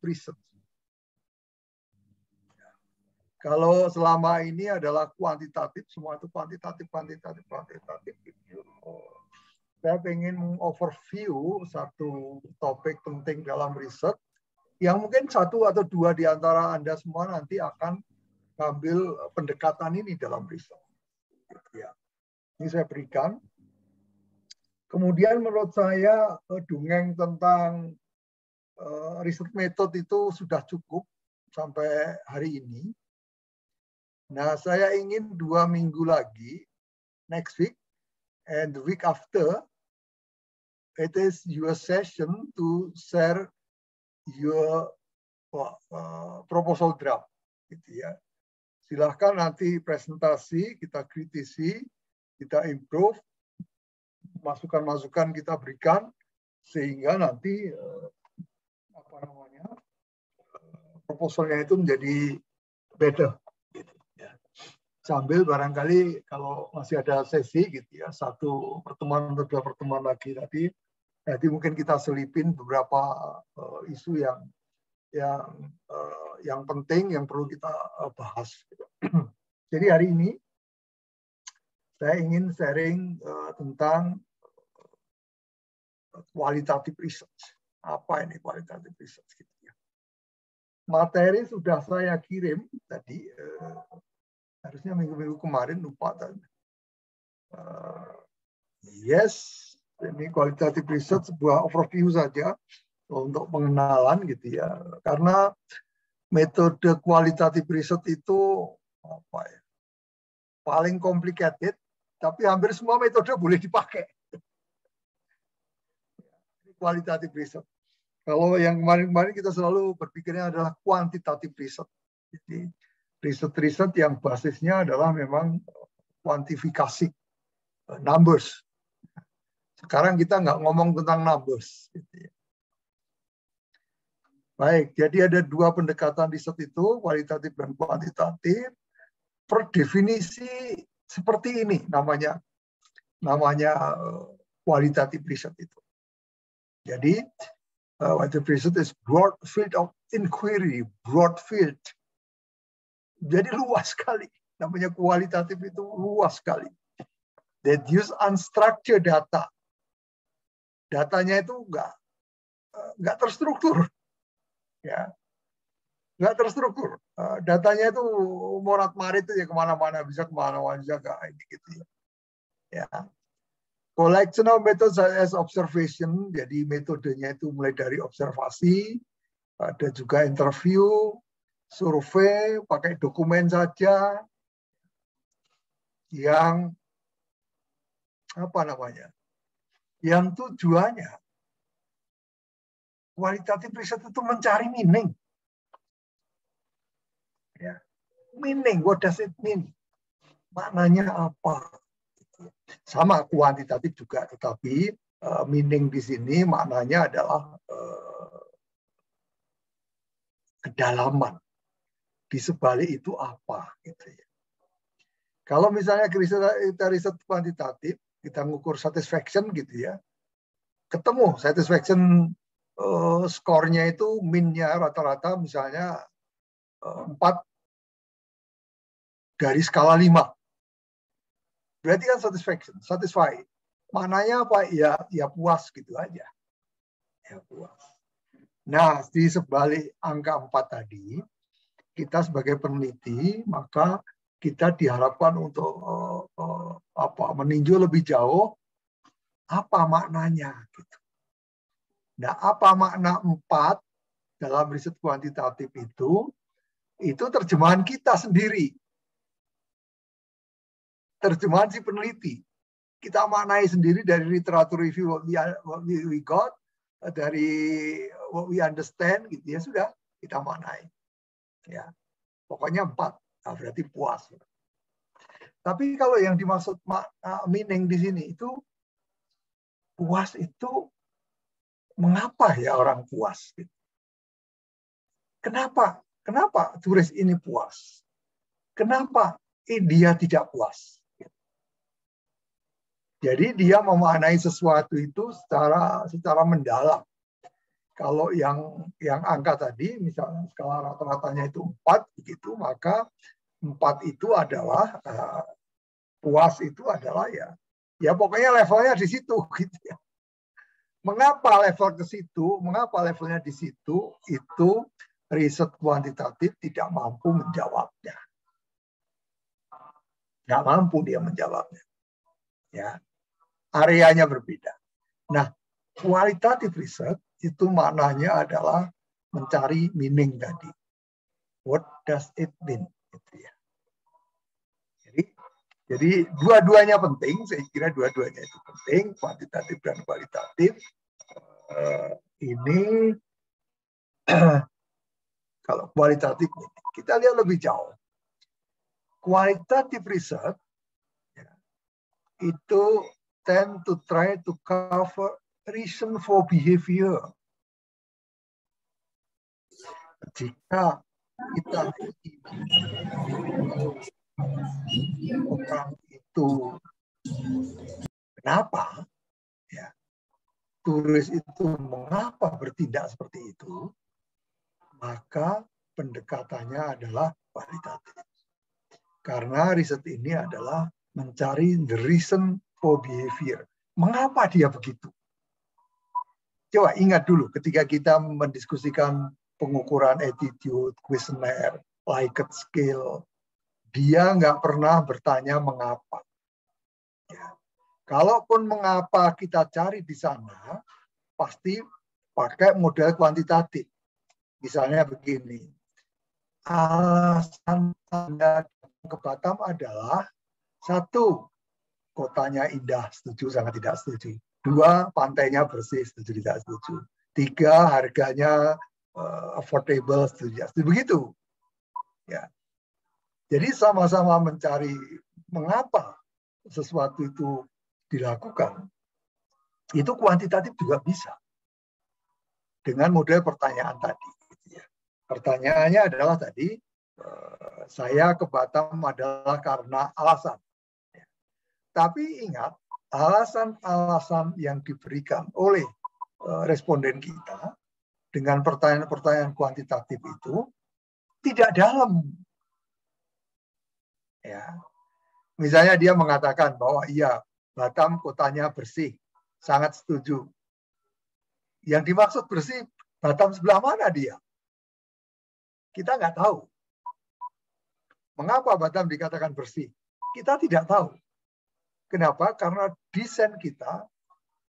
riset. Kalau selama ini adalah kuantitatif, semua itu kuantitatif. Saya ingin mengoverview satu topik penting dalam riset, yang mungkin satu atau dua di antara Anda semua nanti akan mengambil pendekatan ini dalam riset. Ya. Ini saya berikan. Kemudian menurut saya dongeng tentang riset metode itu sudah cukup sampai hari ini. Nah, saya ingin 2 minggu lagi, next week and the week after, it is your session to share your proposal draft. Gitu ya. Silahkan nanti presentasi, kita kritisi, kita improve, masukan-masukan kita berikan, sehingga nanti proposalnya itu menjadi better. Sambil barangkali kalau masih ada sesi gitu ya, satu pertemuan atau 2 pertemuan lagi tadi, nanti mungkin kita selipin beberapa isu yang penting yang perlu kita bahas. Jadi hari ini saya ingin sharing tentang qualitative research. Apa ini qualitative research? Gitu ya. Materi sudah saya kirim tadi. Harusnya minggu-minggu kemarin, lupa tadi. Yes, ini qualitative research, sebuah overview saja untuk pengenalan gitu ya. Karena metode qualitative research itu apa ya, paling complicated, tapi hampir semua metode boleh dipakai. Qualitative research. Kalau yang kemarin-kemarin kita selalu berpikirnya adalah quantitative research. Jadi riset-riset yang basisnya adalah memang kuantifikasi, numbers. Sekarang kita nggak ngomong tentang numbers. Baik, jadi ada 2 pendekatan riset itu, kualitatif dan kuantitatif. Per definisi seperti ini namanya qualitative research itu. Jadi qualitative research is broad field of inquiry, broad field. Jadi luas sekali. Namanya kualitatif itu luas sekali. That use unstructured data. Datanya itu nggak terstruktur. Ya. Nggak terstruktur. Datanya itu morat-marit ya kemana-mana. Bisa kemana-mana juga. Gitu ya. Ya. Collection of methods as observation. Jadi metodenya itu mulai dari observasi. Ada juga interview. Survei, pakai dokumen saja, yang apa namanya, yang tujuannya kualitatif riset itu mencari meaning. Ya. Meaning, what does it mean? Maknanya apa? Sama kuantitatif juga, tetapi meaning di sini maknanya adalah kedalaman. Di sebalik itu apa gitu ya. Kalau misalnya kita riset kuantitatif, kita ngukur satisfaction gitu ya, ketemu satisfaction skornya itu min-nya rata-rata misalnya 4 dari skala 5. Berarti kan satisfied. Maknanya apa? Ya puas gitu aja. Ya puas. Nah, di sebalik angka 4 tadi, kita sebagai peneliti, maka kita diharapkan untuk meninjau lebih jauh apa maknanya. Gitu. Nah, apa makna 4 dalam riset kuantitatif itu terjemahan kita sendiri. Terjemahan si peneliti. Kita maknai sendiri dari literatur review what we got, dari what we understand, gitu ya, sudah kita maknai. Ya, pokoknya 4, nah, berarti puas. Tapi kalau yang dimaksud meaning di sini itu puas itu mengapa ya orang puas? Kenapa? Kenapa turis ini puas? Kenapa dia tidak puas? Jadi dia memaknai sesuatu itu secara mendalam. Kalau yang angka tadi, misalnya skala rata-ratanya itu 4, begitu, maka 4 itu adalah puas itu adalah ya pokoknya levelnya di situ gitu ya. Mengapa level ke situ? Mengapa levelnya di situ? Itu riset kuantitatif tidak mampu menjawabnya. Nggak mampu dia menjawabnya. Ya, areanya berbeda. Nah, kualitatif riset itu maknanya adalah mencari meaning tadi. What does it mean? Gitu ya. Jadi dua-duanya penting, saya kira dua-duanya itu penting, kuantitatif dan kualitatif. Ini kalau kualitatif kita lihat lebih jauh. Kualitatif riset itu tend to try to cover reason for behavior. Jika kita orang itu kenapa ya turis itu mengapa bertindak seperti itu, maka pendekatannya adalah kualitatif. Karena riset ini adalah mencari the reason for behavior. Mengapa dia begitu? Coba ingat dulu ketika kita mendiskusikan pengukuran attitude, questionnaire, Likert scale, dia nggak pernah bertanya mengapa. Ya. Kalaupun mengapa kita cari di sana, pasti pakai model kuantitatif. Misalnya begini, alasan Anda ke Batam adalah 1, kotanya indah, setuju sangat tidak setuju. 2, pantainya bersih, setuju tidak setuju. 3, harganya affordable, setuju tidak setuju. Begitu. Ya. Jadi sama-sama mencari mengapa sesuatu itu dilakukan. Itu kuantitatif juga bisa. Dengan model pertanyaan tadi. Pertanyaannya adalah tadi, saya ke Batam adalah karena alasan. Tapi ingat, alasan-alasan yang diberikan oleh responden kita dengan pertanyaan-pertanyaan kuantitatif itu tidak dalam. Ya. Misalnya dia mengatakan bahwa iya, Batam kotanya bersih, sangat setuju. Yang dimaksud bersih, Batam sebelah mana dia? Kita nggak tahu. Mengapa Batam dikatakan bersih? Kita tidak tahu. Kenapa? Karena desain kita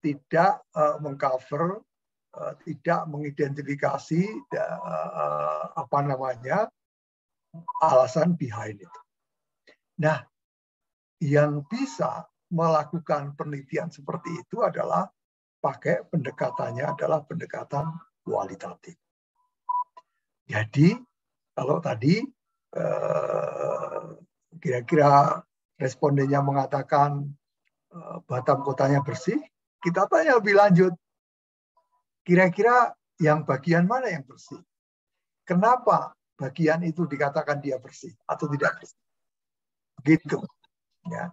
tidak mengcover, tidak mengidentifikasi alasan behind itu. Nah, yang bisa melakukan penelitian seperti itu adalah pakai pendekatannya adalah pendekatan kualitatif. Jadi kalau tadi kira-kira respondennya mengatakan Batam kotanya bersih, kita tanya lebih lanjut. Kira-kira yang bagian mana yang bersih? Kenapa bagian itu dikatakan dia bersih atau tidak bersih? Begitu. Ya.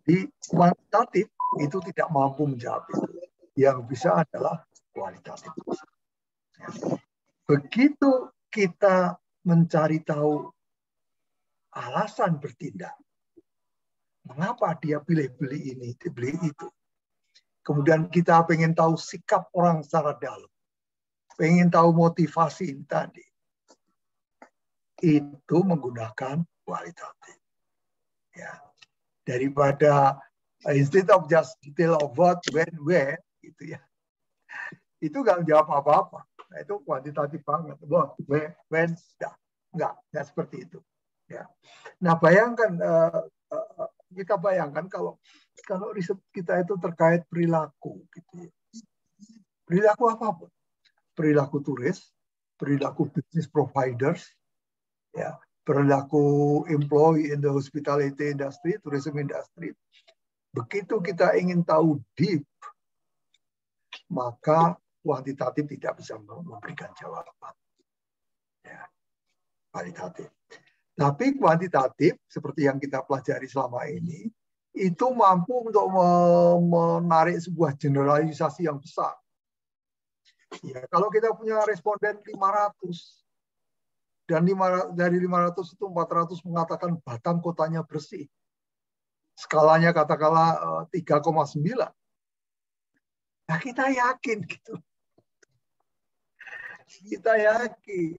Di kuantitatif itu tidak mampu menjawab itu. Yang bisa adalah kualitatif. Ya. Begitu kita mencari tahu alasan bertindak, mengapa dia beli ini, beli itu. Kemudian kita pengen tahu sikap orang secara dalam. Pengen tahu motivasi ini tadi. Itu menggunakan kualitatif. Ya. Daripada instead of just detail of what, when, where, gitu ya. Itu nggak menjawab apa-apa. Nah, itu kuantitatif banget. What, where, when, nggak seperti itu. Ya. Nah, bayangkan kita bayangkan kalau riset kita itu terkait perilaku, gitu ya. Perilaku apapun, perilaku turis, perilaku business providers, ya, perilaku employee in the hospitality industry, tourism industry. Begitu kita ingin tahu deep, maka kuantitatif tidak bisa memberikan jawaban. Ya, kualitatif. Tapi kuantitatif, seperti yang kita pelajari selama ini, itu mampu untuk menarik sebuah generalisasi yang besar. Ya, kalau kita punya responden 500 dan dari 500 itu 400 mengatakan Batam kotanya bersih. Skalanya katakanlah 3,9. Nah, kita yakin gitu. Kita yakin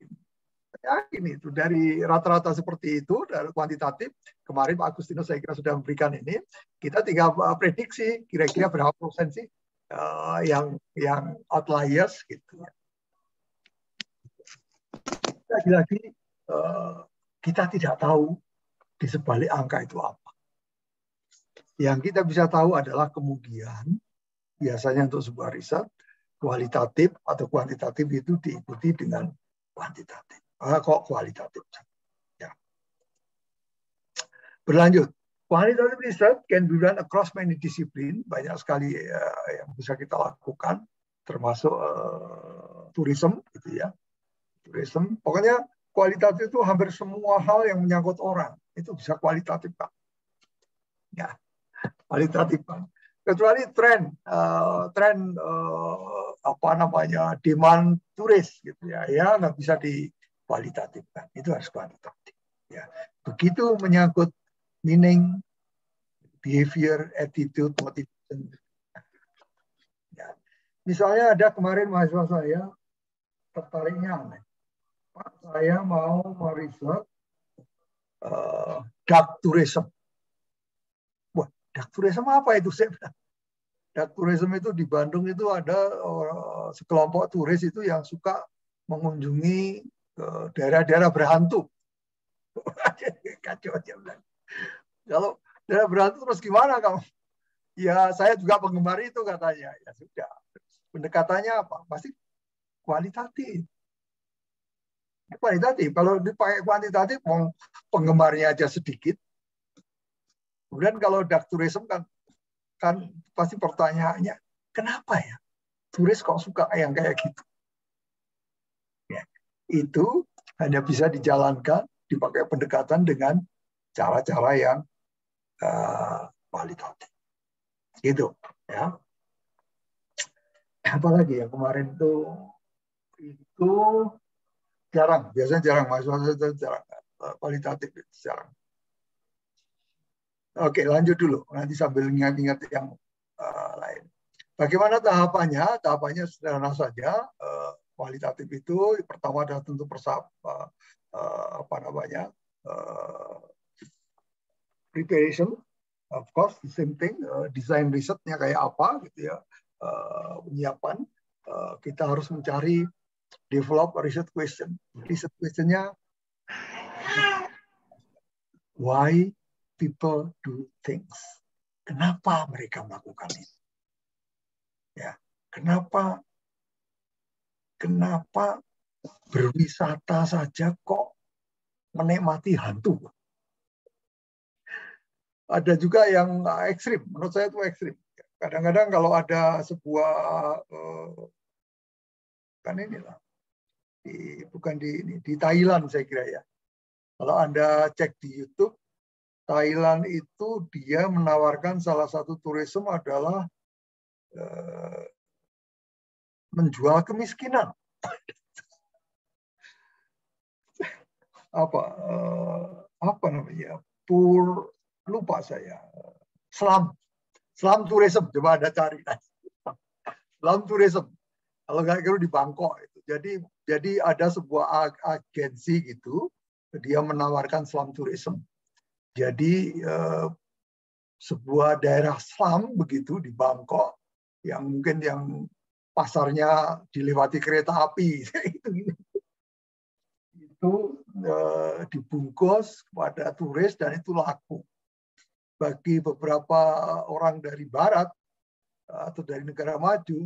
itu dari rata-rata seperti itu dari kuantitatif. Kemarin Pak Agustinus saya kira sudah memberikan ini. Kita tinggal prediksi kira-kira berapa persen sih yang outliers gitu. Lagi-lagi kita tidak tahu di sebalik angka itu apa. Yang kita bisa tahu adalah kemudian biasanya untuk sebuah riset kualitatif atau kuantitatif itu diikuti dengan kuantitatif. Kok kualitatif? Ya. Berlanjut. Qualitative research can be done across many discipline. Banyak sekali yang bisa kita lakukan, termasuk tourism, gitu ya. Tourism. Pokoknya kualitatif itu hampir semua hal yang menyangkut orang itu bisa kualitatif, Pak. Ya, kualitatif, Pak. Kecuali tren apa namanya demand turis, gitu ya, ya nggak bisa dikualitatifkan. Itu harus kuantitatif. Ya, begitu menyangkut meaning, behavior, attitude, motivation. Ya. Misalnya ada kemarin mahasiswa saya tertariknya aneh. Pak, saya mau meriset dark tourism. Wah, dark tourism apa itu? Dark tourism itu di Bandung itu ada sekelompok turis itu yang suka mengunjungi daerah-daerah berhantu. Kacau aja. Kalau daerah berhantu terus gimana kamu? Ya saya juga penggemar itu katanya. Ya sudah. Pendekatannya apa? Pasti kualitatif. Kualitatif. Kalau dipakai kuantitatif, penggemarnya aja sedikit. Kemudian kalau dark tourism kan pasti pertanyaannya, kenapa ya turis kok suka yang kayak gitu? Ya, itu hanya bisa dijalankan, dipakai pendekatan dengan cara-cara yang kualitatif. Gitu, ya. Apalagi yang kemarin itu jarang, biasanya jarang mahasiswa jarang kualitatif, jarang. Oke, lanjut dulu. Nanti sambil ingat-ingat yang lain. Bagaimana tahapannya? Tahapannya sederhana saja. Kualitatif itu pertama adalah tentu apa namanya preparation, of course, the same thing. Desain risetnya kayak apa, gitu ya. Penyiapan. Kita harus mencari develop research question. Research questionnya why people do things. Kenapa mereka melakukan itu? Ya, kenapa berwisata saja kok menikmati hantu? Ada juga yang ekstrim, menurut saya itu ekstrim. Kadang-kadang kalau ada sebuah kan inilah bukan di Thailand saya kira ya. Kalau Anda cek di YouTube, Thailand itu dia menawarkan salah satu turisme adalah menjual kemiskinan. Apa namanya? Lupa saya. Slum tourism, coba Anda cari. Slum tourism. Kalau nggak kira di Bangkok itu. Jadi ada sebuah agensi gitu, dia menawarkan slum tourism. Jadi sebuah daerah slum begitu di Bangkok yang mungkin yang pasarnya dilewati kereta api itu dibungkus kepada turis dan itu laku. Bagi beberapa orang dari barat atau dari negara maju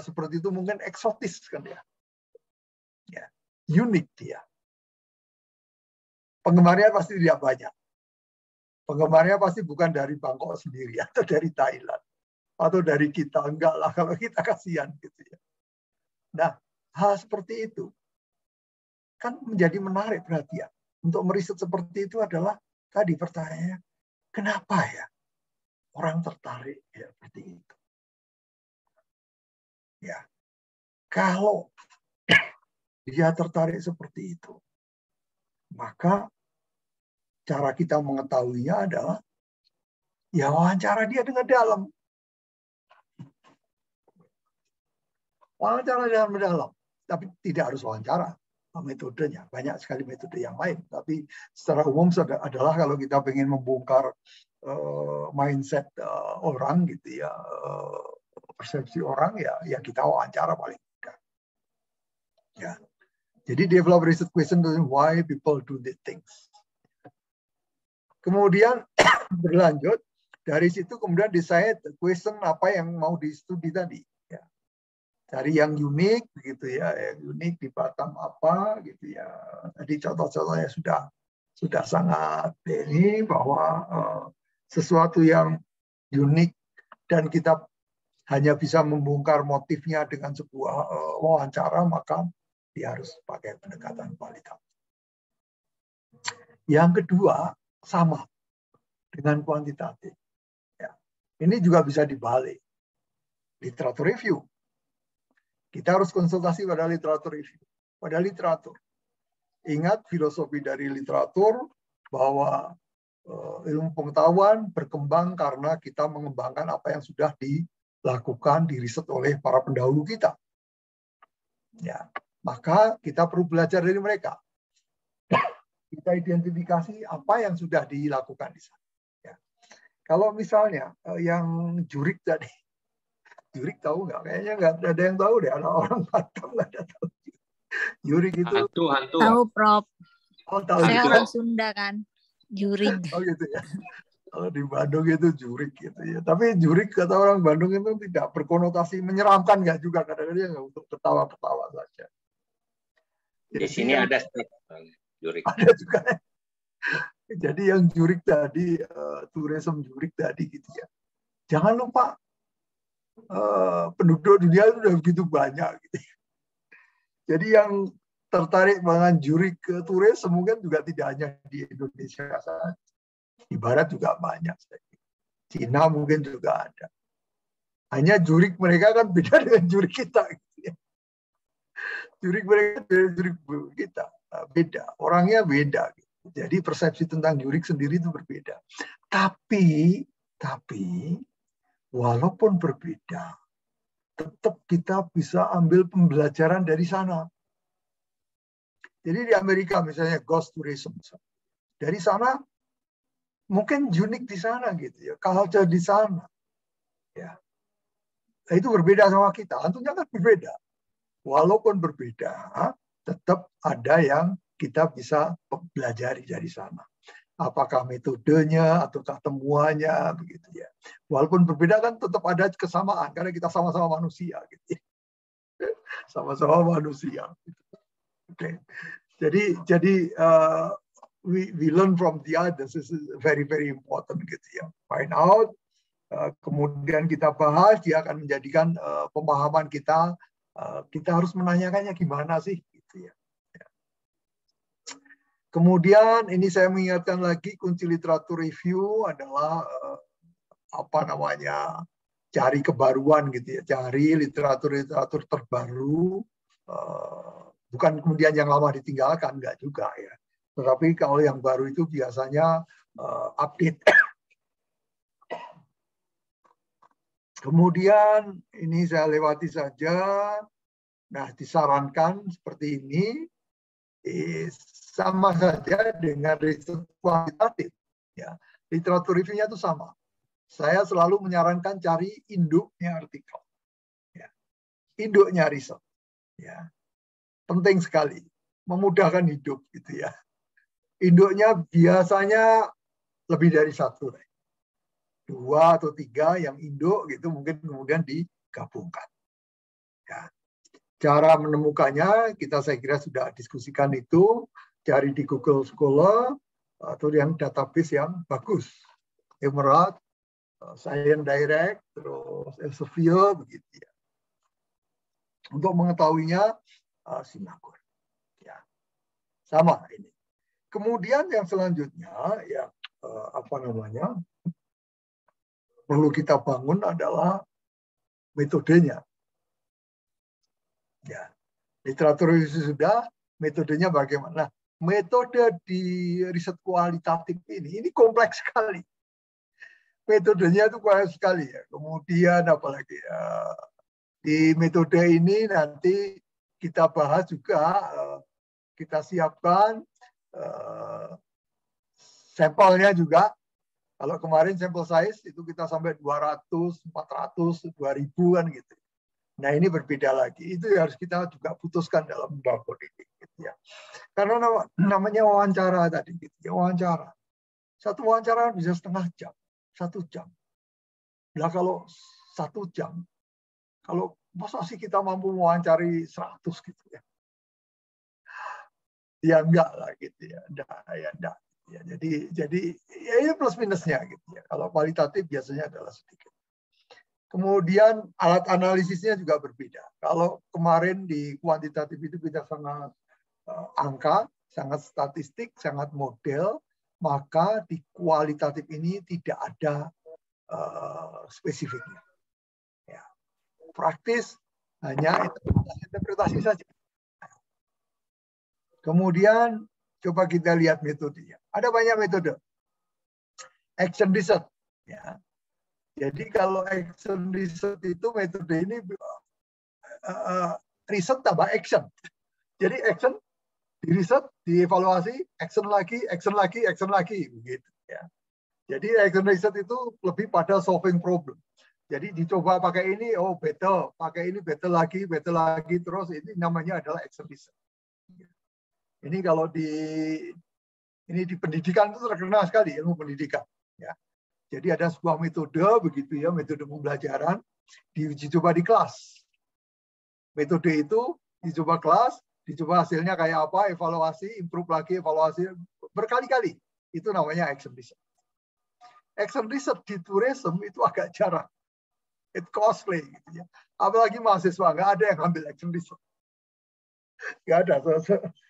seperti itu mungkin eksotis kan ya. Ya, unik dia. Penggemarnya pasti tidak banyak. Penggemarnya pasti bukan dari Bangkok sendiri atau dari Thailand atau dari kita, enggak lah kalau kita kasihan gitu ya. Nah, hal seperti itu kan menjadi menarik perhatian. Untuk meriset seperti itu adalah tadi pertanyaannya, kenapa ya orang tertarik ya seperti itu? Ya, Kalau dia tertarik seperti itu, maka cara kita mengetahuinya adalah ya wawancara dia dengan dalam. Wawancara dengan mendalam. Tapi tidak harus wawancara. Metodenya. Banyak sekali metode yang lain. Tapi secara umum adalah kalau kita ingin membongkar mindset orang gitu ya, persepsi orang ya kita wawancara paling mudah. Ya. Jadi develop research question why people do these things. Kemudian berlanjut dari situ kemudian decide question apa yang mau di-studi tadi. Ya. Cari yang unik begitu ya, yang unik di Batam apa gitu ya. Tadi contoh-contohnya sudah sangat ini bahwa sesuatu yang unik dan kita hanya bisa membongkar motifnya dengan sebuah wawancara, maka dia harus pakai pendekatan kualitatif. Yang kedua, sama dengan kuantitatif. Ya. Ini juga bisa dibalik. Literatur review. Kita harus konsultasi pada literatur review. Pada literatur. Ingat filosofi dari literatur bahwa ilmu pengetahuan berkembang karena kita mengembangkan apa yang sudah dilakukan, diriset oleh para pendahulu kita. Ya, maka kita perlu belajar dari mereka. Kita identifikasi apa yang sudah dilakukan di sana. Ya. Kalau misalnya yang jurik tadi, jurik tahu nggak? Kayaknya nggak ada yang tahu deh. Anak orang Batam nggak ada tahu. Jurik itu hantu. Tahu, Prof. Oh, tahu. Saya Gitu. orang Sunda kan. Jurik. Oh gitu ya. Kalau di Bandung itu jurik gitu ya. Tapi jurik kata orang Bandung itu tidak berkonotasi menyeramkan, nggak juga, kadang-kadang nggak, untuk ketawa-ketawa saja. Di sini ada jurik. Ada juga. Jadi yang jurik tadi, tourism jurik tadi gitu ya. Jangan lupa penduduk dunia itu udah begitu banyak gitu. Jadi yang tertarik dengan jurik ke turis mungkin juga tidak hanya di Indonesia saja. Di Barat juga banyak. Cina mungkin juga ada. Hanya jurik mereka kan beda dengan jurik kita. Gitu ya. Jurik mereka dengan jurik kita beda. Orangnya beda. Gitu. Jadi persepsi tentang jurik sendiri itu berbeda. Tapi walaupun berbeda, tetap kita bisa ambil pembelajaran dari sana. Jadi di Amerika misalnya ghost tourism. Dari sana mungkin unik di sana gitu ya, culture di sana. Ya. Nah, itu berbeda sama kita. Tentunya kan berbeda. Walaupun berbeda, tetap ada yang kita bisa pelajari dari sana. Apakah metodenya ataukah temuannya begitu ya. Walaupun berbeda kan tetap ada kesamaan karena kita sama-sama manusia gitu ya. Sama-sama manusia. Oke. Jadi we learn from the others. This is very very important gitu ya. Find out, kemudian kita bahas, dia akan menjadikan pemahaman kita. Kita harus menanyakannya gimana sih gitu ya. Kemudian ini saya mengingatkan lagi kunci literatur review adalah cari kebaruan gitu ya, cari literatur terbaru. Bukan kemudian yang lama ditinggalkan, enggak juga ya. Tetapi kalau yang baru itu biasanya update. Kemudian ini saya lewati saja. Nah, disarankan seperti ini sama saja dengan riset kuantitatif. Ya, literatur review-nya itu sama. Saya selalu menyarankan cari induknya artikel. Ya. Induknya riset. Ya. Penting sekali, memudahkan hidup gitu ya. Induknya biasanya lebih dari satu, 2 atau 3 yang induk gitu mungkin kemudian digabungkan. Ya. Cara menemukannya kita saya kira sudah diskusikan itu, cari di Google Scholar atau yang database yang bagus, Emerald, Science Direct, terus Elsevier begitu ya. Untuk mengetahuinya simakun. Ya. Sama ini. Kemudian yang selanjutnya ya perlu kita bangun adalah metodenya. Literatur sudah, metodenya bagaimana? Nah, metode di riset kualitatif ini kompleks sekali. Metodenya itu kompleks sekali ya. Kemudian apalagi ya, di metode ini nanti kita bahas juga, kita siapkan sampelnya juga. Kalau kemarin sampel size itu kita sampai 200, 400, 2000 kan gitu. Nah ini berbeda lagi. Itu harus kita juga putuskan dalam membangun ini. Gitu ya. Karena namanya wawancara tadi. Gitu ya, wawancara. Satu wawancara bisa setengah jam, 1 jam. Nah kalau 1 jam, kalau masa sih kita mampu mewawancari 100 gitu ya. Ya enggak lah gitu ya. Enggak. Ya, jadi ya ini plus minusnya gitu ya. Kalau kualitatif biasanya adalah sedikit. Kemudian alat analisisnya juga berbeda. Kalau kemarin di kuantitatif itu kita sangat angka, sangat statistik, sangat model, maka di kualitatif ini tidak ada spesifiknya. Ya. Praktis hanya interpretasi saja. Kemudian coba kita lihat metodenya. Ada banyak metode. Action research. Ya. Jadi kalau action research itu metode ini riset tambah action. Jadi action, di riset, dievaluasi, action lagi, begitu. Ya. Jadi action research itu lebih pada solving problem. Jadi dicoba pakai ini, oh better, pakai ini better lagi, terus ini namanya adalah action research. Ini kalau di pendidikan itu terkenal sekali ilmu pendidikan. Ya. Jadi ada sebuah metode begitu ya, metode pembelajaran diuji coba di kelas. Metode itu dicoba kelas, dicoba hasilnya kayak apa, evaluasi, improve lagi, evaluasi berkali-kali. Itu namanya action research. Action research di tourism itu agak jarang. It costly gitu ya. Apalagi mahasiswa, nggak ada yang ambil action research. Nggak ada.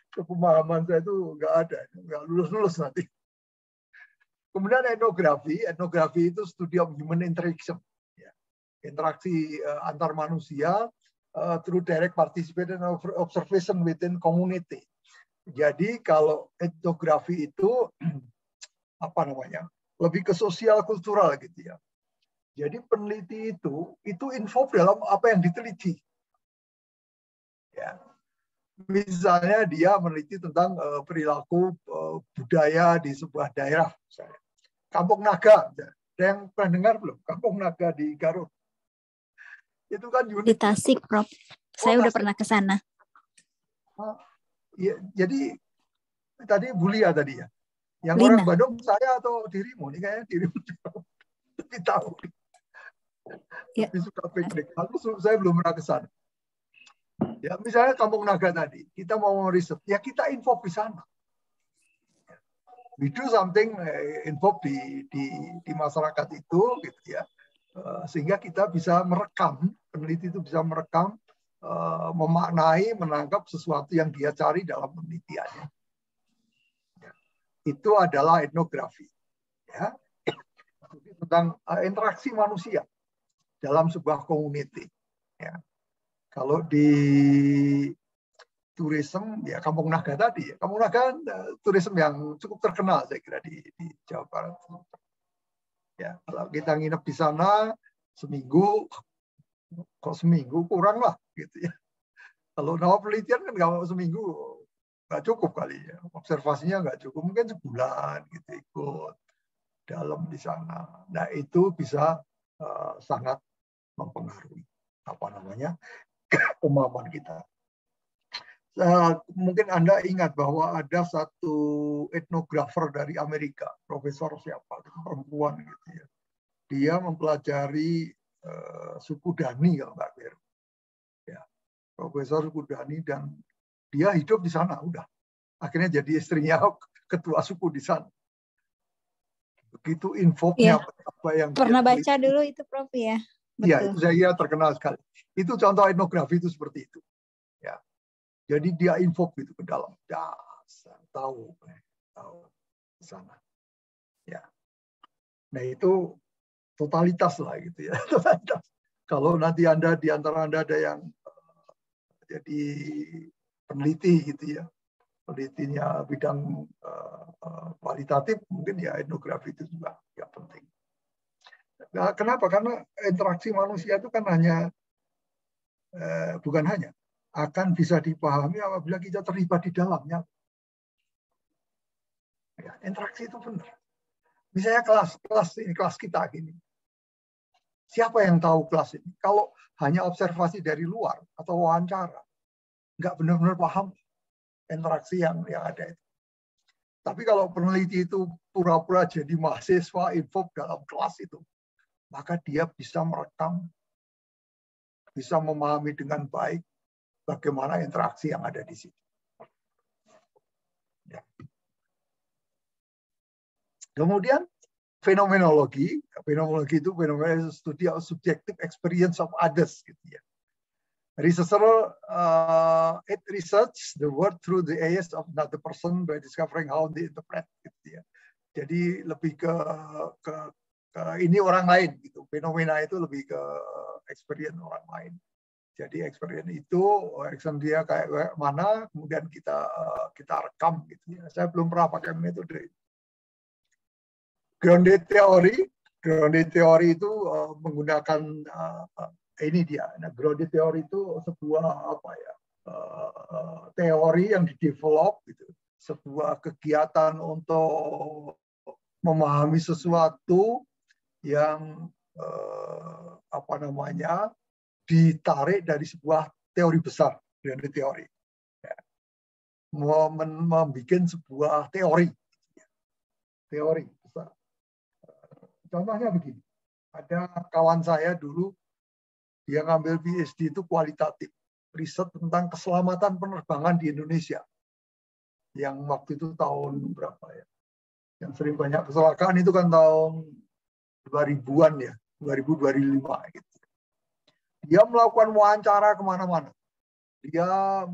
Pemahaman saya itu nggak ada, nggak lulus nanti. Kemudian etnografi itu studi of human interaction, ya. Interaksi antar manusia through direct participation and observation within community. Jadi kalau etnografi itu apa namanya, lebih ke sosial kultural gitu ya. Jadi peneliti itu involved dalam apa yang diteliti. Ya. Misalnya dia meneliti tentang perilaku budaya di sebuah daerah, misalnya. Kampung Naga, ada yang pernah dengar belum? Kampung Naga di Garut. Itu kan unik. Di Tasik, Prof. Saya udah pernah ke sana. Ya, jadi tadi Bulia tadi ya. Yang Lina. orang Bandung saya atau dirimu? Ini kayaknya dirimu. Tapi tahu. Ya. Tapi suka piknik. Saya belum pernah ke sana. Ya, misalnya Kampung Naga tadi, kita mau riset, ya kita info di sana. We do something info di masyarakat itu, gitu ya, sehingga kita bisa merekam, peneliti itu bisa merekam, memaknai, menangkap sesuatu yang dia cari dalam penelitiannya. Ya. Itu adalah etnografi, ya, tentang interaksi manusia dalam sebuah community. Ya. Kalau di tourism, ya Kampung Naga tadi. Kampung Naga tourism yang cukup terkenal saya kira di Jawa Barat. Ya, kalau kita nginep di sana seminggu, kok seminggu kurang lah gitu ya. Kalau nama penelitian kan nggak seminggu, nggak cukup kali ya. Observasinya nggak cukup, mungkin sebulan gitu ikut dalam di sana. Nah itu bisa sangat mempengaruhi apa namanya pemahaman kita. Mungkin Anda ingat bahwa ada satu etnografer dari Amerika, profesor siapa, perempuan gitu ya. Dia mempelajari suku Dani kalau nggak kira. Ya, profesor suku Dani dan dia hidup di sana udah. Akhirnya jadi istrinya ketua suku di sana. Begitu infonya Ya. apa yang pernah baca dulu itu Prof ya. Iya, itu saya terkenal sekali. Itu contoh etnografi itu seperti itu. Ya. Jadi dia info gitu ke dalam. Dasar, tahu ke sana. Ya. Nah itu totalitas lah gitu ya. Totalitas. Kalau nanti Anda di antara Anda ada yang jadi peneliti gitu ya. Penelitinya bidang kualitatif, mungkin ya etnografi itu juga penting. Nah, kenapa? Karena interaksi manusia itu kan bukan hanya akan bisa dipahami apabila kita terlibat di dalamnya. Ya, interaksi itu benar. Misalnya kelas kita gini. Siapa yang tahu kelas ini? Kalau hanya observasi dari luar atau wawancara, nggak benar-benar paham interaksi yang ada itu. Tapi kalau peneliti itu pura-pura jadi mahasiswa info dalam kelas itu, maka dia bisa merekam, bisa memahami dengan baik bagaimana interaksi yang ada di situ. Ya. Kemudian fenomenologi itu fenomena studi subjective experience of others gitu ya. Researcher it research the world through the eyes of another person by discovering how they interpret gitu ya. Jadi lebih ke ini orang lain gitu. Fenomena itu lebih ke experience orang lain. Jadi experience itu experience dia kayak mana, kemudian kita rekam gitu ya. Saya belum pernah pakai metode grounded theory itu menggunakan ini dia. Nah, grounded theory itu sebuah teori yang didevelop gitu, sebuah kegiatan untuk memahami sesuatu yang ditarik dari sebuah teori besar, grounded theory. Ya. Membuat sebuah teori besar. Contohnya begini, ada kawan saya dulu, dia ngambil PhD itu kualitatif, riset tentang keselamatan penerbangan di Indonesia. Yang waktu itu tahun berapa ya? Yang sering banyak kecelakaan itu kan tahun 2000-an ya, 2000-2005 gitu. Dia melakukan wawancara kemana-mana. Dia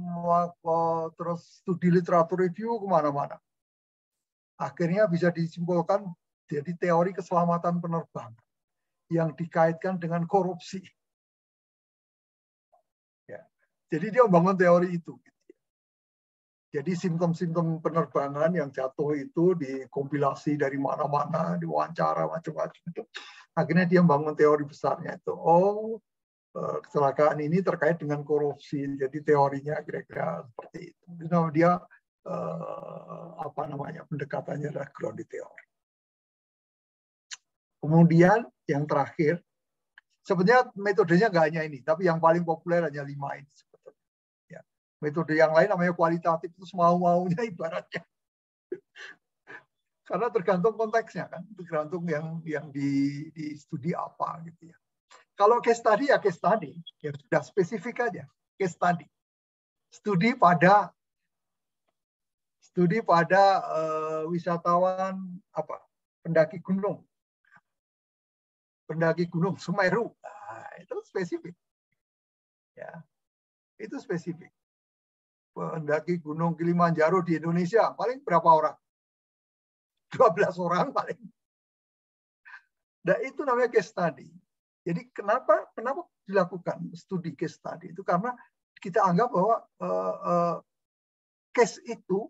terus studi literatur review kemana-mana. Akhirnya bisa disimpulkan jadi teori keselamatan penerbangan yang dikaitkan dengan korupsi. Ya. Jadi dia membangun teori itu. Jadi simptom-simptom penerbangan yang jatuh itu dikompilasi dari mana-mana, diwawancara macam-macam itu. Akhirnya dia membangun teori besarnya itu. Oh, kecelakaan ini terkait dengan korupsi. Jadi teorinya kira-kira seperti itu. Dia pendekatannya adalah grounded theory. Kemudian yang terakhir, sebenarnya metodenya nggak hanya ini, tapi yang paling populer hanya 5 ini sebetulnya. Ya. Metode yang lain namanya kualitatif, itu semau-maunya ibaratnya. Karena tergantung konteksnya kan, tergantung yang di studi apa gitu ya. Kalau case study ya case study, ya sudah spesifik aja case study. Studi pada wisatawan pendaki gunung Semeru, nah, itu spesifik, ya itu spesifik. Pendaki gunung Kilimanjaro di Indonesia paling berapa orang? 12 orang paling. Nah itu namanya case study. Jadi kenapa dilakukan studi case study itu karena kita anggap bahwa case itu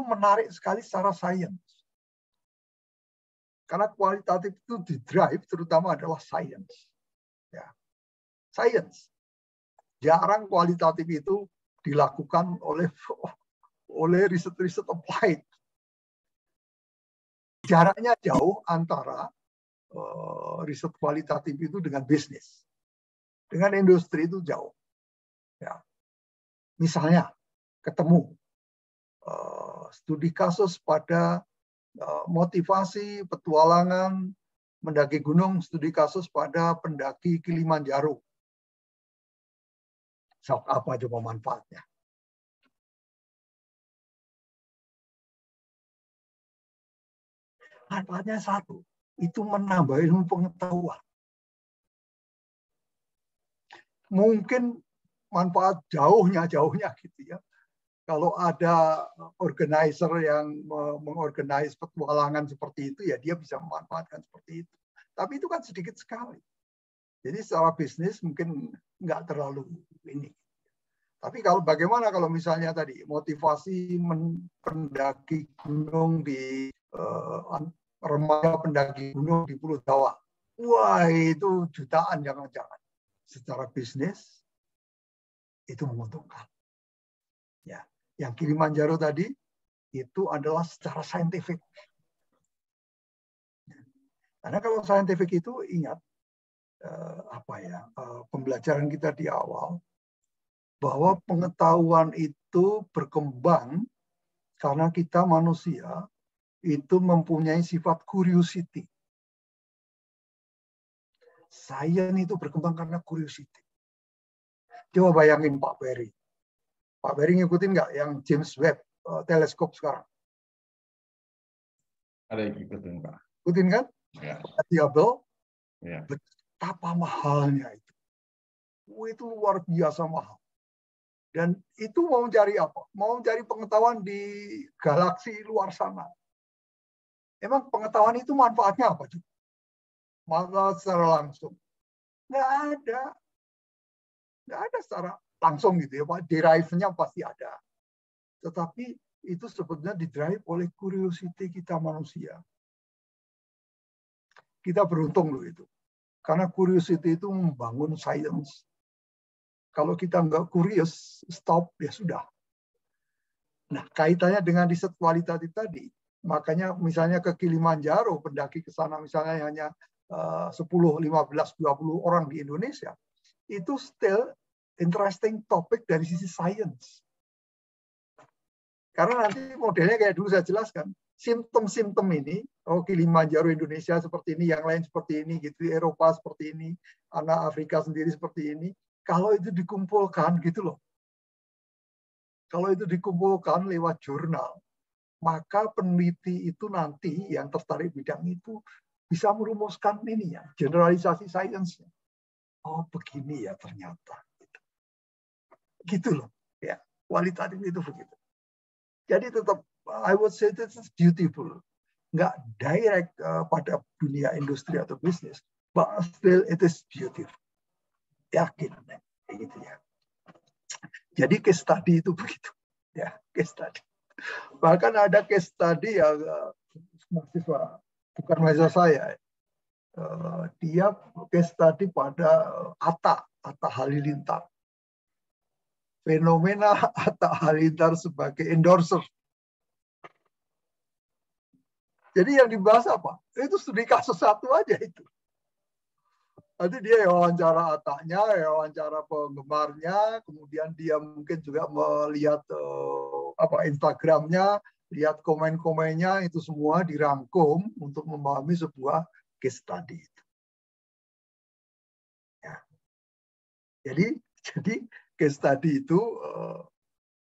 menarik sekali secara sains. Karena kualitatif itu di-drive terutama adalah science. Ya. Science. Jarang kualitatif itu dilakukan oleh riset-riset applied. Jaraknya jauh antara riset kualitatif itu dengan bisnis. Dengan industri itu jauh. Ya. Misalnya, ketemu studi kasus pada motivasi petualangan mendaki gunung, studi kasus pada pendaki Kilimanjaro. Apa coba manfaatnya? Manfaatnya satu, itu menambah ilmu pengetahuan. Mungkin manfaat jauhnya gitu ya. Kalau ada organizer yang mengorganize petualangan seperti itu, ya dia bisa memanfaatkan seperti itu. Tapi itu kan sedikit sekali. Jadi secara bisnis mungkin nggak terlalu ini. Tapi kalau bagaimana kalau misalnya tadi motivasi pendaki gunung di remaja pendaki gunung di Pulau Jawa, wah itu jutaan jangan-jangan. Secara bisnis itu menguntungkan. Ya, yang Kilimanjaro tadi itu adalah secara saintifik. Karena kalau saintifik itu ingat pembelajaran kita di awal bahwa pengetahuan itu berkembang karena kita manusia itu mempunyai sifat curiosity. Sains itu berkembang karena curiosity. Coba bayangin Pak Perry. Pak Perry ngikutin nggak yang James Webb teleskop sekarang? Ada yang ikutin, Pak. Ikutin kan? Ya. Hubble. Ya. Betapa mahalnya itu. Itu luar biasa mahal. Dan itu mau mencari apa? Mau mencari pengetahuan di galaksi luar sana. Emang pengetahuan itu manfaatnya apa? Manfaat secara langsung? Nggak ada. Nggak ada secara langsung gitu ya. Derive-nya pasti ada. Tetapi itu sebetulnya didrive oleh curiosity kita manusia. Kita beruntung loh itu. Karena curiosity itu membangun science. Kalau kita nggak curious, stop, ya sudah. Nah, kaitannya dengan riset kualitatif tadi, makanya misalnya ke Kilimanjaro, pendaki ke sana misalnya hanya 10, 15, 20 orang di Indonesia, itu still interesting topik dari sisi science. Karena nanti modelnya kayak dulu saya jelaskan, simptom-simptom ini, Kilimanjaro Indonesia seperti ini, yang lain seperti ini, gitu, Eropa seperti ini, anak Afrika sendiri seperti ini, kalau itu dikumpulkan gitu loh. Kalau itu dikumpulkan lewat jurnal, maka peneliti itu nanti yang tertarik bidang itu bisa merumuskan ini ya, generalisasi sainsnya. Oh begini ya ternyata. Gitu loh. Ya, kualitatif itu begitu. Jadi tetap, I would say this is beautiful. Nggak direct pada dunia industri atau bisnis, but still it is beautiful. Yakin, gitu ya. Jadi case study itu begitu, ya case study. Bahkan ada case study yang mahasiswa, bukan mahasiswa saya, dia case study pada Atta Halilintar. Fenomena Atta Halilintar sebagai endorser. Jadi yang dibahas apa? Itu studi kasus satu aja itu. Nanti dia wawancara Attanya, wawancara penggemarnya, kemudian dia mungkin juga melihat Instagramnya, lihat komen-komennya, itu semua dirangkum untuk memahami sebuah case study itu. Ya. Jadi case study itu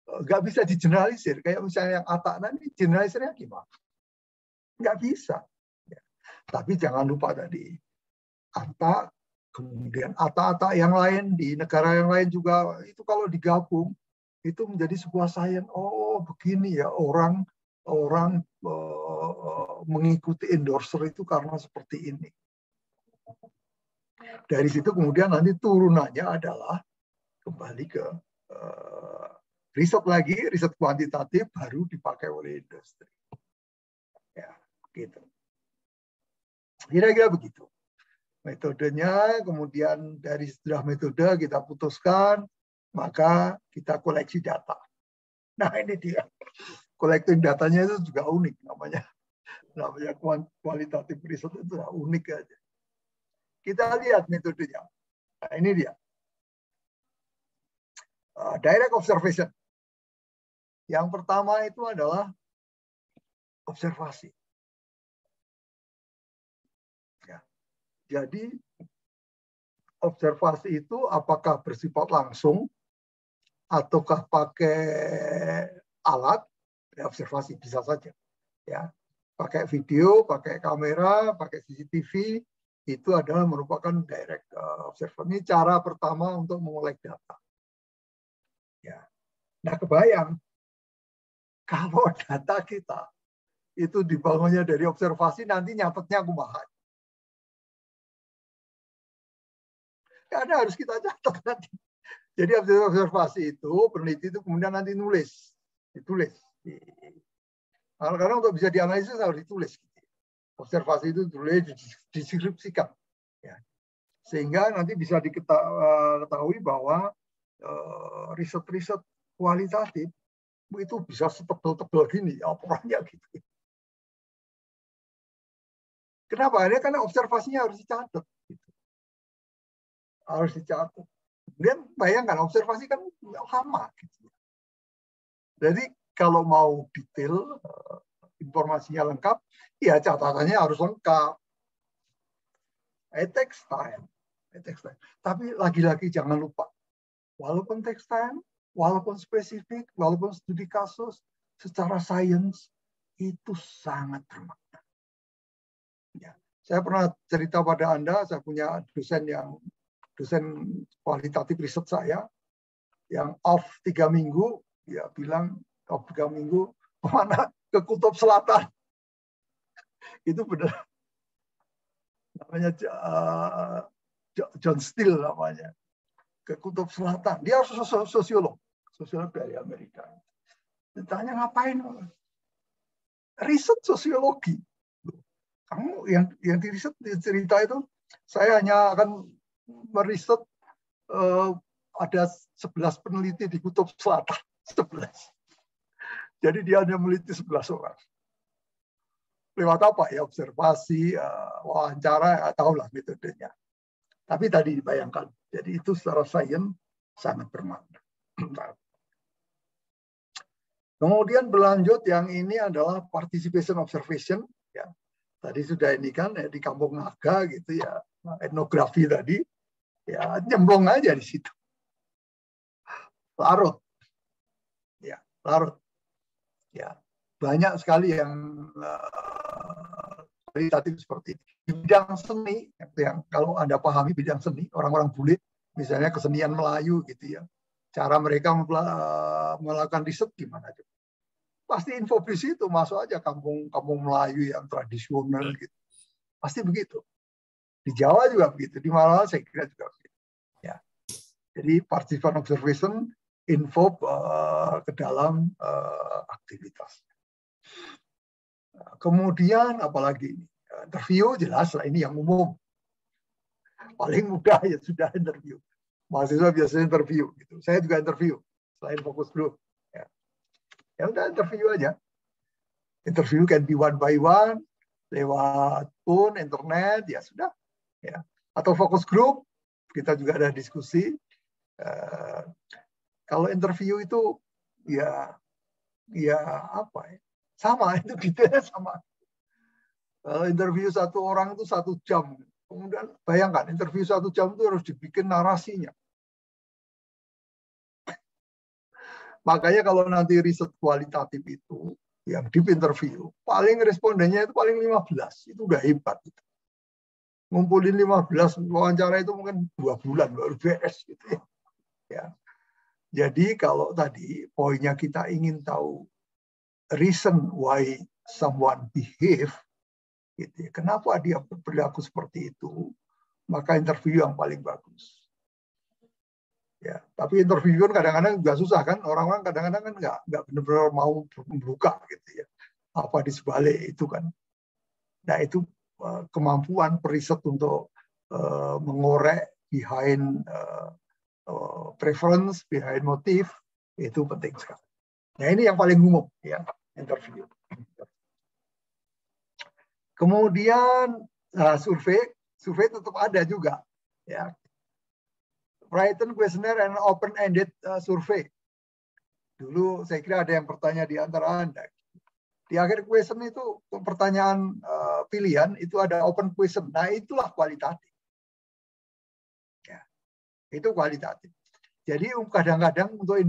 nggak bisa digeneralisir. Kayak misalnya yang Atta nanti generalisirnya gimana? Nggak bisa. Ya. Tapi jangan lupa tadi, Atta, kemudian Atta yang lain di negara yang lain juga, itu kalau digabung itu menjadi sebuah sains. Oh begini ya orang mengikuti endorser itu karena seperti ini. Dari situ kemudian nanti turunannya adalah kembali ke riset lagi, riset kuantitatif baru dipakai oleh industri. Ya, gitu. Kira-kira begitu. Metodenya, kemudian dari setelah metode kita putuskan, maka kita koleksi data. Nah ini dia, collecting datanya itu juga unik namanya kualitatif riset itu unik aja. Kita lihat metodenya. Nah ini dia, direct observation. Yang pertama itu adalah observasi. Jadi observasi itu apakah bersifat langsung ataukah pakai alat? Ya, observasi bisa saja. Ya, pakai video, pakai kamera, pakai CCTV, itu adalah merupakan direct observation. Ini cara pertama untuk mengolek data. Ya. Nah, kebayang kalau data kita itu dibangunnya dari observasi, nanti nyatetnya kumaha. Karena harus kita catat nanti. Jadi observasi itu, peneliti itu kemudian nanti ditulis. Karena untuk bisa dianalisis harus ditulis. Observasi itu ditulis, dideskripsikan. Ya. Sehingga nanti bisa diketahui bahwa riset-riset kualitatif itu bisa setebal-tebal gini, laporannya gitu. Kenapa? Karena observasinya harus dicatat. Gitu. Harus dicatat. Kemudian bayangkan, observasi kan lama. Gitu. Jadi kalau mau detail, informasinya lengkap, ya catatannya harus lengkap. It takes time. Tapi lagi-lagi jangan lupa, walaupun takes time, walaupun spesifik, walaupun studi kasus, secara sains itu sangat bermakna. Ya. Saya pernah cerita pada Anda, saya punya dosen kualitatif riset saya, yang off 3 minggu, dia bilang off 3 minggu, kemana? Ke Kutub Selatan. Itu benar. Namanya John Steele namanya. Ke Kutub Selatan. Dia sosiolog dari Amerika. Ditanya ngapain? Riset sosiologi. Kamu yang diriset cerita itu, saya hanya akan meriset ada 11 peneliti di Kutub Selatan. 11. Jadi dia hanya meneliti 11 orang. Lewat apa ya? Observasi, wawancara, tahulah metodenya. Tapi tadi dibayangkan. Jadi itu secara sains sangat bermakna. Kemudian berlanjut yang ini adalah participation observation. Ya. Tadi sudah ini kan ya, di Kampung Naga gitu ya, etnografi tadi, ya nyemplung aja di situ. Larut. Ya, banyak sekali yang kualitatif seperti itu. Di bidang seni, yang kalau Anda pahami bidang seni, orang-orang bule, misalnya kesenian Melayu gitu ya, cara mereka melakukan riset gimana? Pasti infobris itu masuk aja kampung Melayu yang tradisional gitu. Pasti begitu. Di Jawa juga begitu, di Malang saya kira juga begitu. Ya. Jadi participant observation info ke dalam aktivitas. Kemudian apalagi interview jelas lah, ini yang umum. Paling mudah ya sudah interview. Mahasiswa biasanya interview gitu. Saya juga interview selain fokus group. Ya udah interview aja. Interview can be one by one, lewat phone, internet, ya sudah. Ya. Atau fokus group, kita juga ada diskusi. Kalau interview itu ya apa ya? Sama, itu detailnya sama. Kalau interview satu orang itu 1 jam. Kemudian bayangkan, interview 1 jam itu harus dibikin narasinya. Makanya kalau nanti riset kualitatif itu, yang deep interview, paling respondennya itu paling 15. Itu udah hebat. Ngumpulin 15 wawancara itu mungkin 2 bulan baru beres. Gitu ya. Jadi kalau tadi poinnya kita ingin tahu reason why someone behave, gitu ya, kenapa dia berlaku seperti itu, maka interview yang paling bagus. Ya, tapi interview kan kadang-kadang juga susah kan, orang-orang kadang-kadang kan nggak benar-benar mau membuka gitu ya, apa di sebalik itu kan. Nah itu kemampuan periset untuk mengorek behind preference, behind motif, itu penting sekali. Nah ini yang paling umum ya, interview. Kemudian survei tetap ada juga ya. Written questionnaire and open-ended survey. Dulu saya kira ada yang bertanya di antara Anda. Di akhir question itu pertanyaan pilihan itu ada open question. Nah itulah kualitatif. Ya, itu kualitatif. Jadi kadang-kadang untuk di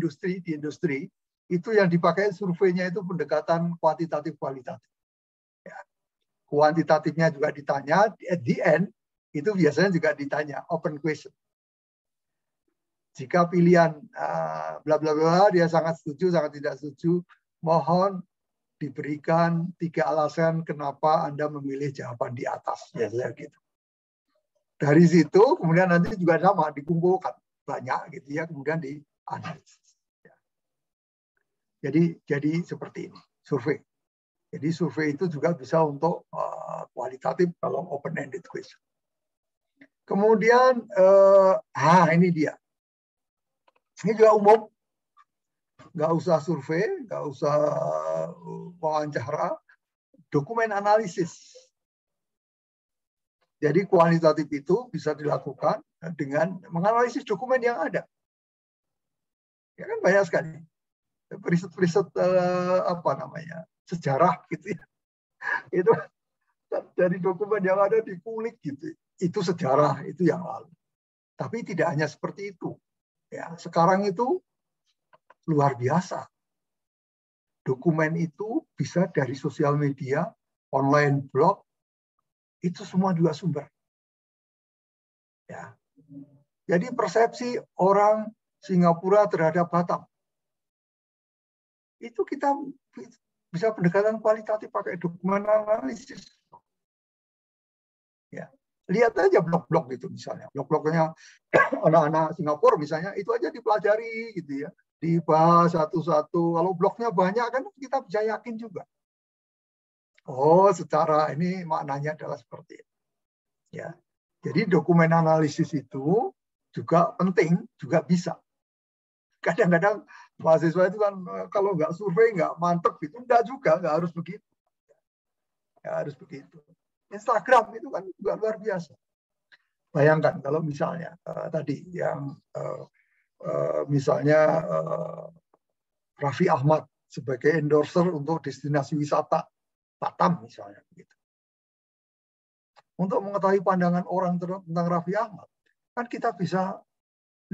industri itu yang dipakai surveinya itu pendekatan kuantitatif kualitatif. Ya. Kuantitatifnya juga ditanya. At the end itu biasanya juga ditanya open question. Jika pilihan bla bla bla dia sangat setuju, sangat tidak setuju, mohon diberikan 3 alasan kenapa Anda memilih jawaban di atas. Biasanya gitu. Dari situ kemudian nanti juga sama dikumpulkan banyak gitu ya, kemudian dianalisis. Ya. Jadi seperti ini survei. Jadi survei itu juga bisa untuk kualitatif kalau open-ended question. Kemudian, ini dia. Ini juga umum. Nggak usah survei, nggak usah wawancara, dokumen analisis. Jadi kualitatif itu bisa dilakukan dengan menganalisis dokumen yang ada. Ya kan banyak sekali. Riset-riset sejarah gitu ya. Itu dari dokumen yang ada dikulik gitu. Itu sejarah, itu yang lalu. Tapi tidak hanya seperti itu. Ya, sekarang itu luar biasa. Dokumen itu bisa dari sosial media, online blog, itu semua juga sumber. Ya. Jadi persepsi orang Singapura terhadap Batam, itu kita bisa pendekatan kualitatif pakai dokumen analisis. Ya. Lihat aja blog-blog itu misalnya. Blog-blognya anak-anak Singapura misalnya, itu aja dipelajari gitu ya. Dibahas satu-satu. Kalau blognya banyak kan kita bisa yakin juga. Oh, secara ini maknanya adalah seperti itu. Ya. Jadi dokumen analisis itu juga penting, juga bisa. Kadang-kadang mahasiswa itu kan kalau nggak survei, nggak mantep gitu. Nggak juga, nggak harus begitu. Nggak harus begitu. Instagram itu kan juga luar biasa. Bayangkan kalau misalnya tadi yang misalnya Raffi Ahmad sebagai endorser untuk destinasi wisata Batam misalnya. Gitu. Untuk mengetahui pandangan orang tentang Raffi Ahmad, kan kita bisa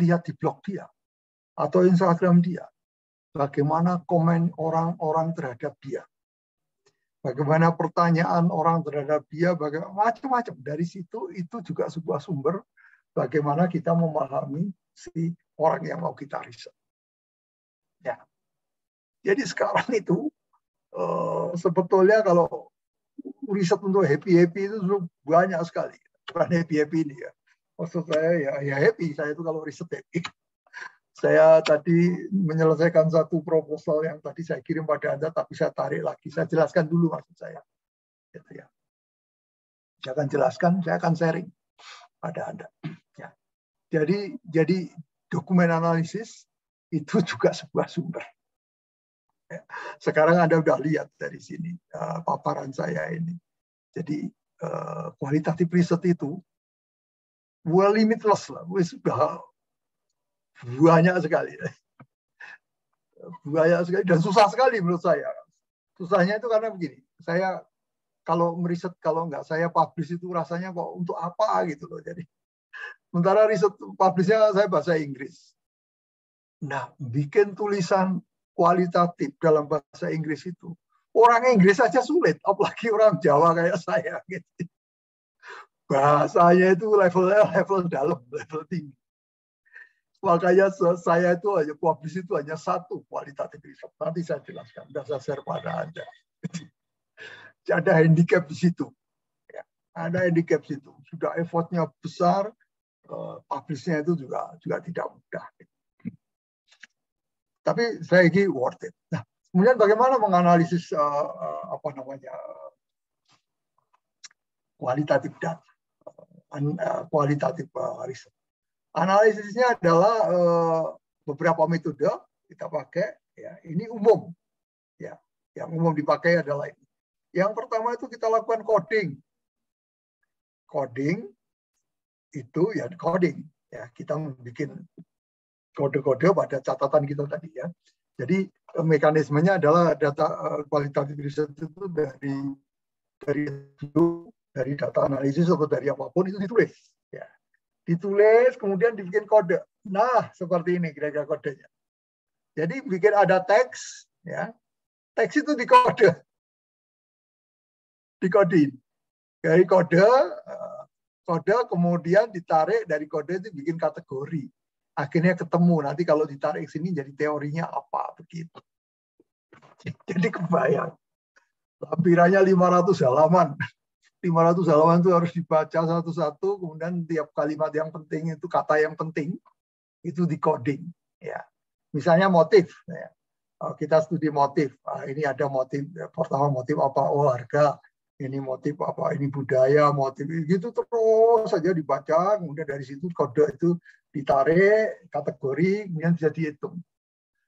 lihat di blog dia atau Instagram dia. Bagaimana komen orang-orang terhadap dia. Bagaimana pertanyaan orang terhadap dia, bagaimana macam-macam. Dari situ itu juga sebuah sumber bagaimana kita memahami si orang yang mau kita riset. Ya. Jadi sekarang itu sebetulnya kalau riset untuk happy-happy itu banyak sekali. Bukan happy-happy ini ya. Maksud saya ya happy. Saya itu kalau riset happy. Saya tadi menyelesaikan satu proposal yang tadi saya kirim pada Anda, tapi saya tarik lagi. Saya jelaskan dulu maksud saya. Gitu ya. Saya akan jelaskan, saya akan sharing pada Anda. Ya. Jadi dokumen analisis itu juga sebuah sumber. Ya. Sekarang Anda sudah lihat dari sini paparan saya ini. Jadi kualitatif riset itu limitless lah. Sudah banyak sekali. Banyak sekali dan susah sekali menurut saya. Susahnya itu karena begini. Saya kalau meriset, kalau nggak saya publish itu rasanya kok untuk apa gitu loh. Jadi sementara riset publishnya saya bahasa Inggris. Nah, bikin tulisan kualitatif dalam bahasa Inggris itu orang Inggris saja sulit, apalagi orang Jawa kayak saya gitu. Bahasanya itu level dalam, level tinggi. Makanya saya itu hanya publish itu hanya satu kualitatif riset. Nanti saya jelaskan, sudah saya share pada Anda. Ada handicap di situ. Ya, ada handicap di situ. Sudah effortnya besar, publishnya itu juga tidak mudah. Tapi saya ini worth it. Nah, kemudian bagaimana menganalisis kualitatif data, kualitatif riset. Analisisnya adalah beberapa metode kita pakai. Ya, ini umum. Ya, yang umum dipakai adalah ini. Yang pertama itu kita lakukan coding. Coding itu ya coding. Ya, kita bikin kode-kode pada catatan kita tadi ya. Jadi mekanismenya adalah data kualitatif riset itu dari data analisis atau dari apapun itu ditulis. Ya. Ditulis, kemudian dibikin kode. Nah, seperti ini kira-kira kodenya. Jadi bikin ada teks, ya. Teks itu dikode. Dikodein. Dari kode kemudian ditarik dari kode itu bikin kategori. Akhirnya ketemu. Nanti kalau ditarik sini jadi teorinya apa begitu. Jadi kebayang. Lampirannya 500 halaman. 500 halaman itu harus dibaca satu-satu, kemudian tiap kalimat yang penting itu kata yang penting itu di coding. Ya. Misalnya motif. Ya. Kita studi motif. Ini ada motif, pertama motif apa? Oh, harga. Ini motif apa? Ini budaya, motif gitu terus saja dibaca. Kemudian dari situ kode itu ditarik, kategori, kemudian bisa dihitung.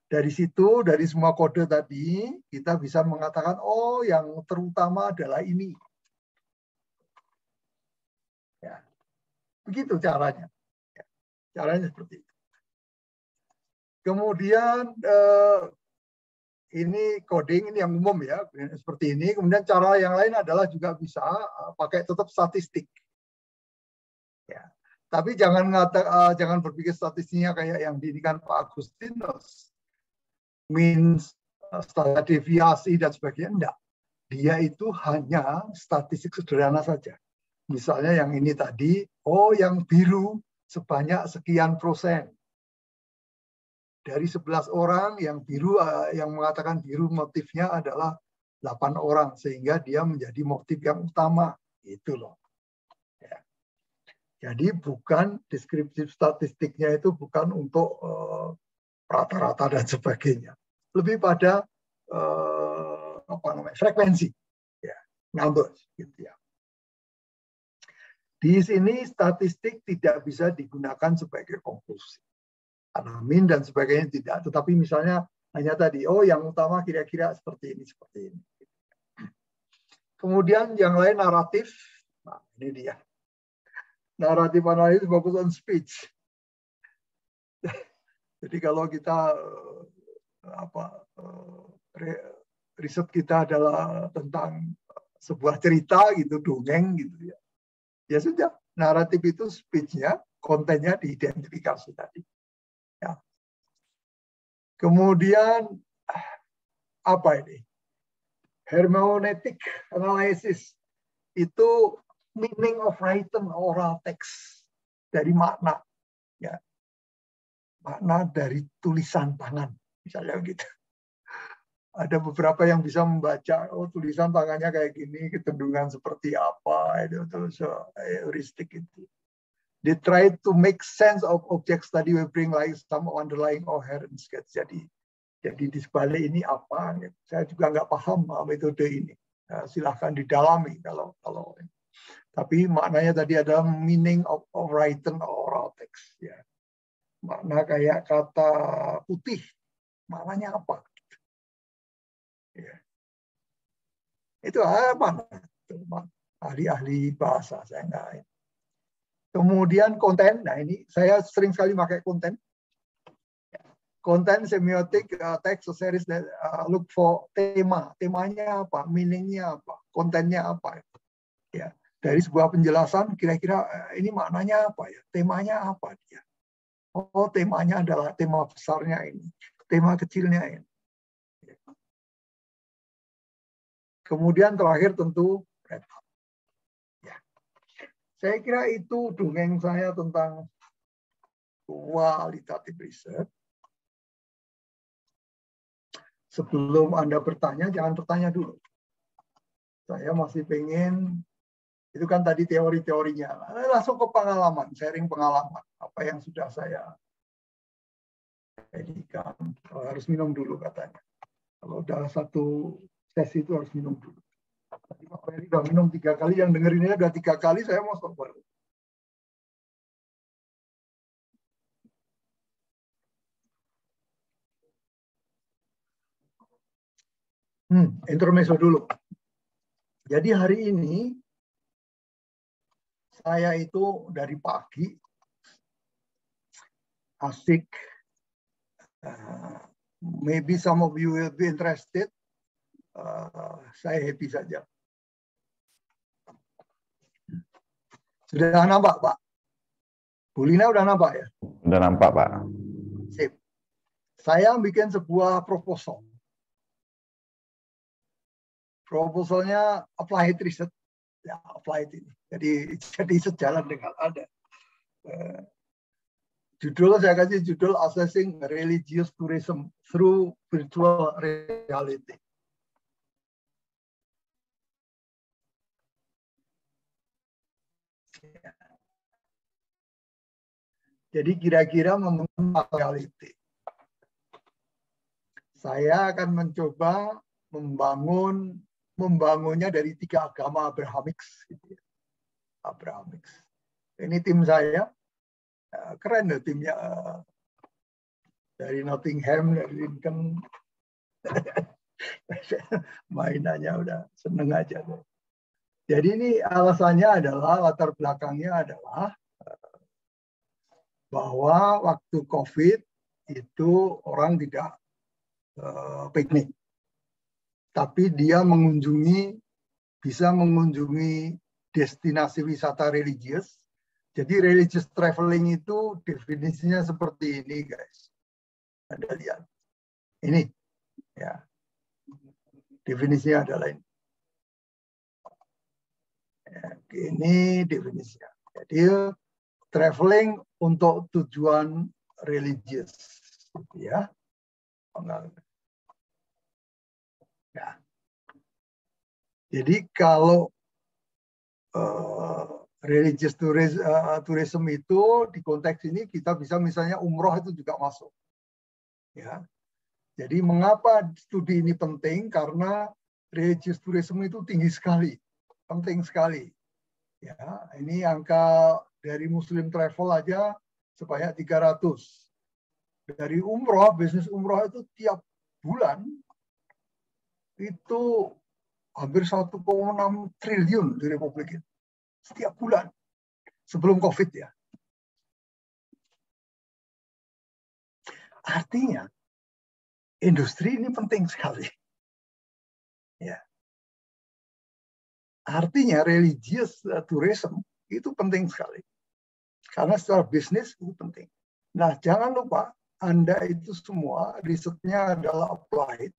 Dari situ, dari semua kode tadi, kita bisa mengatakan, oh yang terutama adalah ini. Ya. Begitu caranya. Ya. Caranya seperti itu. Kemudian ini coding, ini yang umum ya, seperti ini. Kemudian cara yang lain adalah juga bisa pakai tetap statistik. Ya. Tapi jangan berpikir statistiknya kayak yang diinginkan Pak Agustinus. Means standar deviasi dan sebagainya. Enggak. Dia itu hanya statistik sederhana saja. Misalnya yang ini tadi, oh yang biru sebanyak sekian %. Dari 11 orang yang biru, yang mengatakan biru motifnya adalah 8 orang. Sehingga dia menjadi motif yang utama. Itu loh. Ya. Jadi bukan deskriptif statistiknya itu bukan untuk rata-rata dan sebagainya. Lebih pada frekuensi. Ya. Numbers. Gitu ya. Di sini statistik tidak bisa digunakan sebagai konklusi. Min dan sebagainya tidak. Tetapi misalnya hanya tadi, oh yang utama kira-kira seperti ini, seperti ini. Kemudian yang lain naratif. Nah, ini dia. Naratif analisis fokus on speech. Jadi kalau kita riset kita adalah tentang sebuah cerita gitu, dongeng gitu ya. Ya sudah, naratif itu speech-nya, kontennya diidentifikasi tadi. Ya. Kemudian apa ini? Hermeneutic analysis itu meaning of written oral text dari makna, ya, makna dari tulisan tangan, misalnya gitu. Ada beberapa yang bisa membaca, oh tulisan tangannya kayak gini, kecenderungan seperti apa, itu terus heuristik itu. They try to make sense of object study will bring like some underlying coherence. Jadi di sebalik ini apa? Saya juga nggak paham metode ini. Silahkan didalami kalau. Tapi maknanya tadi adalah meaning of written oral text. Ya. Makna kayak kata putih, maknanya apa? Ya. Itu apa? Ahli-ahli bahasa saya nggak. Kemudian konten, nah ini saya sering sekali pakai konten. Konten semiotik, text, series, look for tema. Temanya apa, meaningnya apa, kontennya apa. Ya, dari sebuah penjelasan, kira-kira ini maknanya apa ya, temanya apa dia. Oh, temanya adalah tema besarnya ini, tema kecilnya ini. Kemudian terakhir tentu saya kira itu dongeng saya tentang kualitatif riset. Sebelum Anda bertanya, jangan bertanya dulu. Saya masih pengen, itu kan tadi teori-teorinya. Langsung ke pengalaman, sharing pengalaman. Apa yang sudah saya jadikan. Harus minum dulu katanya. Kalau udah satu sesi itu harus minum dulu. Tadi Pak Ferry udah minum 3 kali, yang dengerinnya udah 3 kali, saya mau stop baru. Intermezzo dulu. Jadi hari ini saya itu dari pagi asik. Maybe some of you will be interested. Saya happy saja. Sudah nampak, Pak? Bu Lina udah nampak ya? Sudah nampak, Pak. Sip. Saya bikin sebuah proposal. Proposalnya applied research. Ya, applied ini. Jadi sejalan dengan ada. Judul saya kasih judul Assessing Religious Tourism Through Virtual Reality. Jadi kira-kira membangun reality. Saya akan mencoba membangunnya dari 3 agama Abrahamics. Gitu ya. Abrahamics. Ini tim saya. Keren loh timnya. Dari Nottingham, dari Lincoln. Mainannya udah seneng aja. Jadi ini alasannya adalah, latar belakangnya adalah bahwa waktu COVID itu orang tidak piknik. Tapi dia bisa mengunjungi destinasi wisata religius. Jadi religious traveling itu definisinya seperti ini, guys. Anda lihat. Ini. Ya. Definisinya adalah ini. Ya, ini definisinya. Jadi traveling untuk tujuan religius, ya. Ya. Jadi kalau religious tourism itu di konteks ini kita bisa misalnya umroh itu juga masuk. Ya. Jadi mengapa studi ini penting? Karena religious tourism itu tinggi sekali, penting sekali. Ya, ini angka dari Muslim Travel aja sebanyak 300. Dari umroh, bisnis umroh itu tiap bulan itu hampir 1,6 triliun di Republik ini. Setiap bulan. Sebelum COVID ya. Artinya, industri ini penting sekali. Ya. Artinya religious tourism itu penting sekali. Karena secara bisnis itu penting. Nah, jangan lupa Anda itu semua risetnya adalah applied,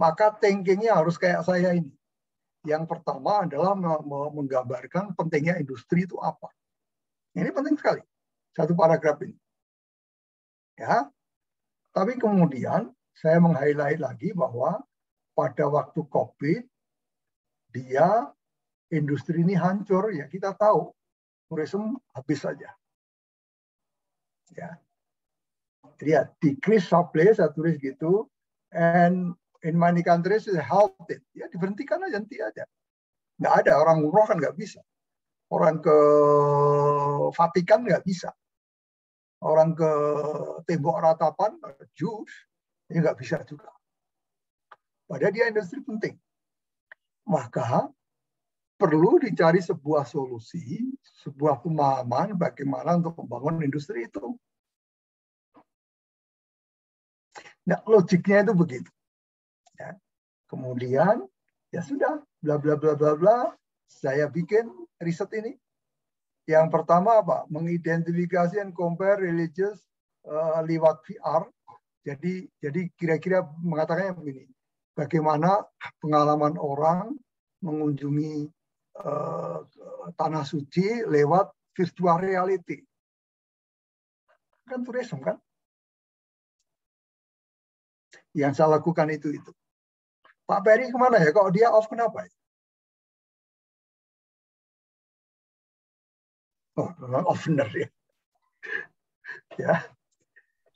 maka thinkingnya harus kayak saya ini. Yang pertama adalah menggambarkan pentingnya industri itu apa. Ini penting sekali. Satu paragraf ini. Ya. Tapi kemudian saya meng-highlight lagi bahwa pada waktu COVID, industri ini hancur, ya kita tahu, tourism habis saja. Ya. Jadi ya, decrease supply, saya tulis gitu, and in many countries it halted. Ya diberhentikan aja, nanti aja. Nggak ada, orang umroh kan nggak bisa. Orang ke Vatikan nggak bisa. Orang ke Tembok Ratapan, Jews, ini nggak bisa juga. Padahal dia industri penting. Maka perlu dicari sebuah solusi, sebuah pemahaman bagaimana untuk membangun industri itu. Nah, logiknya itu begitu. Ya. Kemudian, ya sudah, bla bla bla bla bla. Saya bikin riset ini. Yang pertama apa? Mengidentifikasi and compare religious lewat VR. Jadi kira-kira mengatakannya begini. Bagaimana pengalaman orang mengunjungi tanah suci lewat virtual reality. Kan tourism kan? Yang saya lakukan itu. Pak Peri kemana ya? Kok dia off kenapa ya? Oh, memang off benar ya.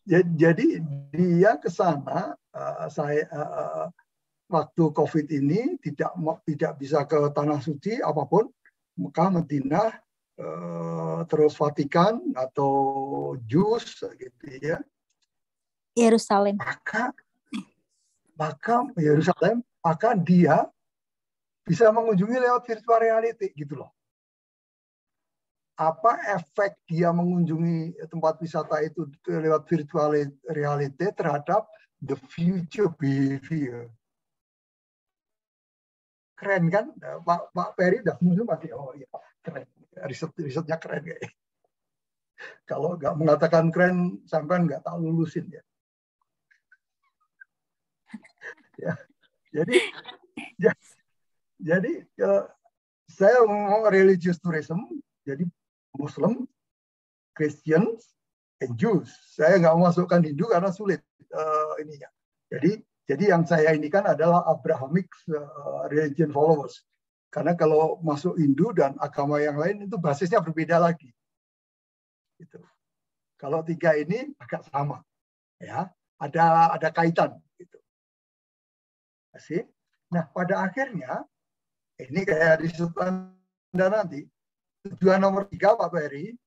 Jadi dia ke sana, waktu COVID ini tidak bisa ke tanah suci apapun, Mekah, Madinah, terus Vatikan atau Jus gitu ya. Yerusalem. Maka Yerusalem, maka dia bisa mengunjungi lewat virtual reality gitu loh. Apa efek dia mengunjungi tempat wisata itu lewat virtual reality terhadap the future behavior. Keren kan? Pak Peri udah muncul pasti, oh iya keren. Risetnya keren kayaknya. Kalau nggak mengatakan keren, sampai nggak tahu lulusin ya. Ya. Jadi saya mau religious tourism, jadi Muslim, Christian, and Jews. Saya nggak masukkan Hindu karena sulit ininya. Jadi yang saya ini kan adalah Abrahamic religion followers. Karena kalau masuk Hindu dan agama yang lain itu basisnya berbeda lagi. Gitu. Kalau 3 ini agak sama, ya, ada kaitan gitu. Asik. Nah, pada akhirnya ini kayak riset Anda nanti. Tujuan nomor 3, Pak Ferry,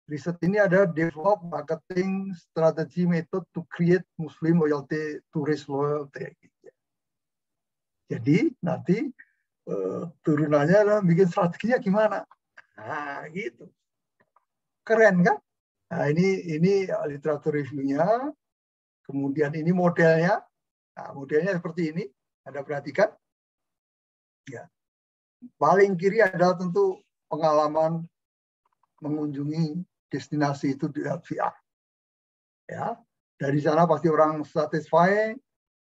riset ini ada develop marketing strategy method to create Muslim loyalty, tourist loyalty. Jadi nanti turunannya adalah bikin strateginya gimana. Nah, gitu. Keren kan? Nah, ini literatur reviewnya. Kemudian ini modelnya. Nah, modelnya seperti ini. Anda perhatikan. Ya. Paling kiri adalah tentu pengalaman mengunjungi destinasi itu di VR. Ya. Dari sana pasti orang satisfy,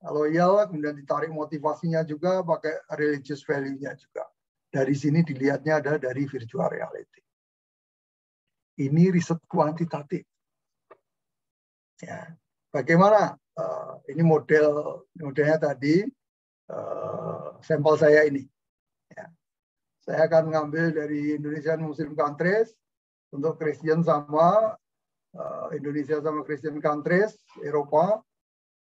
loyal, kemudian ditarik motivasinya juga pakai religious value-nya juga. Dari sini dilihatnya ada dari virtual reality. Ini riset kuantitatif. Ya. Bagaimana? Ini modelnya tadi, sampel saya ini. Ya. Saya akan mengambil dari Indonesian Muslim countries untuk Christian sama Indonesia sama Christian countries, Eropa.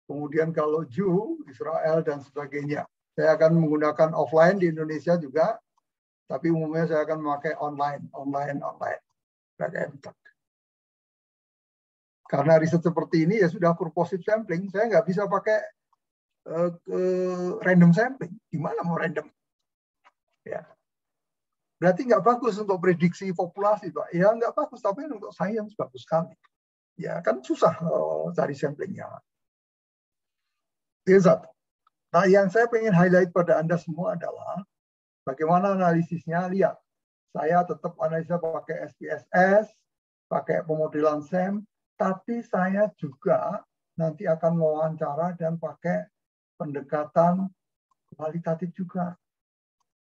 Kemudian kalau Jew, Israel, dan sebagainya. Saya akan menggunakan offline di Indonesia juga, tapi umumnya saya akan memakai online. Karena riset seperti ini ya sudah purposive sampling, saya nggak bisa pakai random sampling. Gimana mau random? Ya. Berarti nggak bagus untuk prediksi populasi, Pak. Ya nggak bagus, tapi untuk sains bagus sekali. Ya kan susah cari samplingnya. Itu satu. Nah, yang saya pengen highlight pada Anda semua adalah bagaimana analisisnya. Lihat, saya tetap analisa pakai SPSS, pakai pemodelan SEM, tapi saya juga nanti akan mewawancara dan pakai pendekatan kualitatif juga.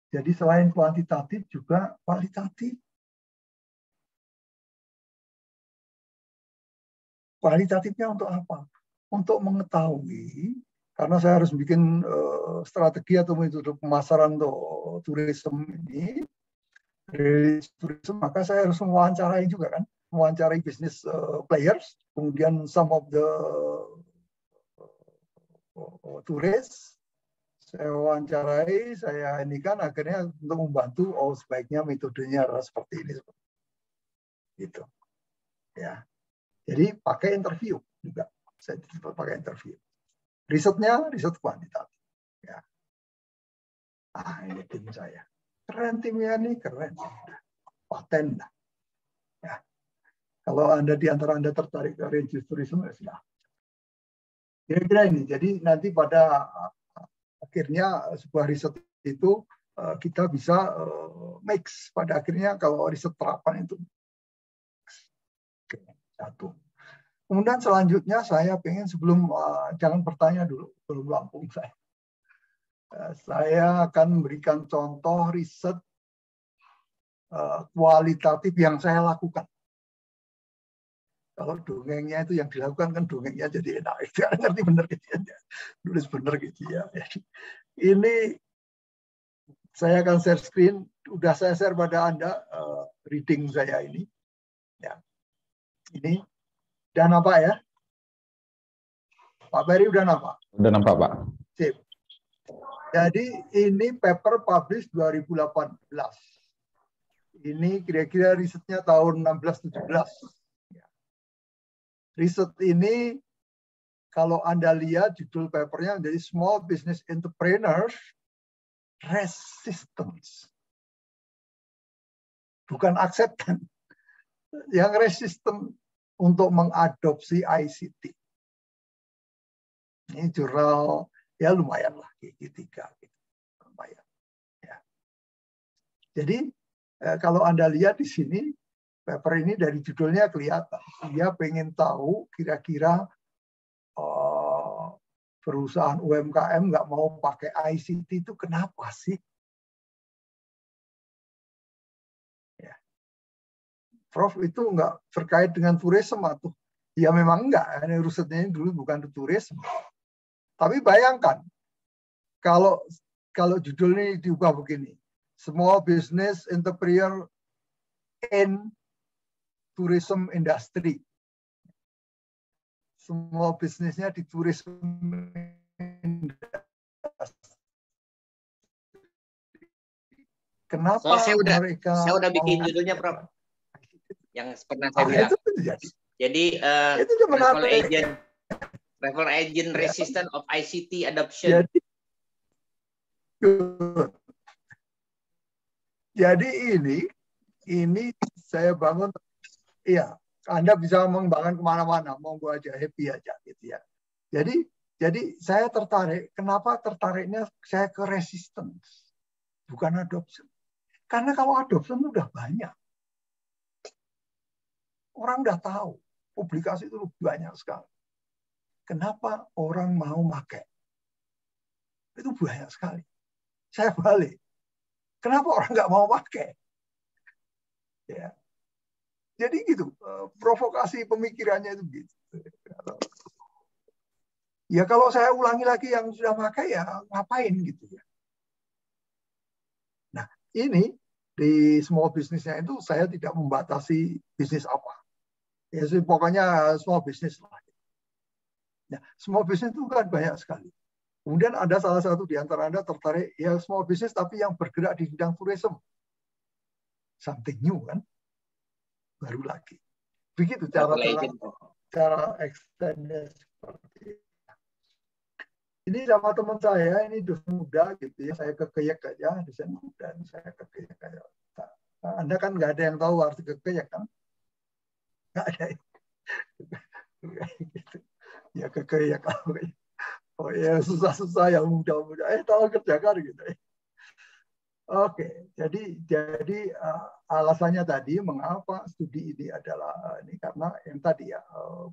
Jadi selain kuantitatif juga kualitatif. Kualitatifnya untuk apa? Untuk mengetahui, karena saya harus bikin strategi atau metode pemasaran untuk turisme ini, maka saya harus mewawancarai juga kan, mewawancarai business players, kemudian some of the tourists, saya wawancarai, saya ini kan akhirnya untuk membantu, sebaiknya metodenya adalah seperti ini, gitu, ya. Jadi pakai interview juga, saya pakai interview. Risetnya riset kuantitatif. Ya. Ini tim saya. Keren timnya nih, keren. Paten lah. Ya. Kalau Anda di antara Anda tertarik ke religious tourism, ya sudah. Kira-kira ini. Jadi nanti pada akhirnya sebuah riset itu kita bisa mix. Pada akhirnya kalau riset terapan itu satu. Kemudian selanjutnya saya pengen sebelum jangan bertanya dulu, belum rampung saya. Saya akan memberikan contoh riset kualitatif yang saya lakukan. Kalau dongengnya itu yang dilakukan kan dongengnya jadi enak. Ngerti bener gitu ya. Nulis bener gitu ya. Ini saya akan share screen. Udah saya share pada Anda reading saya ini. Ya. Ini. Udah nampak ya? Pak Ferry udah nampak? Udah nampak, Pak. Sip. Jadi ini paper publish 2018. Ini kira-kira risetnya tahun 16-17. Riset ini kalau Anda lihat judul papernya menjadi Small Business Entrepreneurs Resistance. Bukan acceptance. Yang resistant untuk mengadopsi ICT. Ini jurnal ya lumayan lah, G3 gitu. Lumayan. Ya. Jadi kalau Anda lihat di sini, paper ini dari judulnya kelihatan. Dia pengen tahu kira-kira perusahaan UMKM nggak mau pakai ICT itu kenapa sih? Ya. Prof, itu nggak terkait dengan turisme atau? Ya memang enggak. Risetnya ini dulu bukan turisme. Tapi bayangkan, kalau judulnya diubah begini, Small Business Entrepreneur in Tourism Industry. semua bisnisnya di tourism. Kenapa mereka saya udah bikin judulnya, Prof. Yang pernah saya bilang. Jadi travel agent resistant of ICT adoption. Jadi ini saya bangun, iya, Anda bisa mengembangkan kemana-mana, monggo aja, happy aja gitu ya. Jadi saya tertarik. Kenapa tertariknya saya ke resistance, bukan adoption? Karena kalau adoption itu udah banyak, orang udah tahu, publikasi itu banyak sekali. Kenapa orang mau pakai? Itu banyak sekali. Saya balik. Kenapa orang nggak mau pakai? Ya. Jadi gitu, provokasi pemikirannya itu gitu. Ya kalau saya ulangi lagi yang sudah pakai ya ngapain gitu ya. Nah ini di small business-nya itu saya tidak membatasi bisnis apa. Ya pokoknya small business lah. Nah, small business itu kan banyak sekali. Kemudian ada salah satu di antara Anda tertarik ya small business tapi yang bergerak di bidang tourism. Something new kan? Baru lagi. Begitu cara extendnya seperti itu. Ini sama teman saya, ini dosen muda gitu ya, saya kekeyak aja, dosen muda, saya kekeyak aja. Anda kan nggak ada yang tahu arti kekeyak kan? Nggak ada. Ya kekeyak. Oh ya susah-susah yang muda-muda, tahu kerjakan gitu. Oke, jadi alasannya tadi mengapa studi ini adalah ini karena yang tadi ya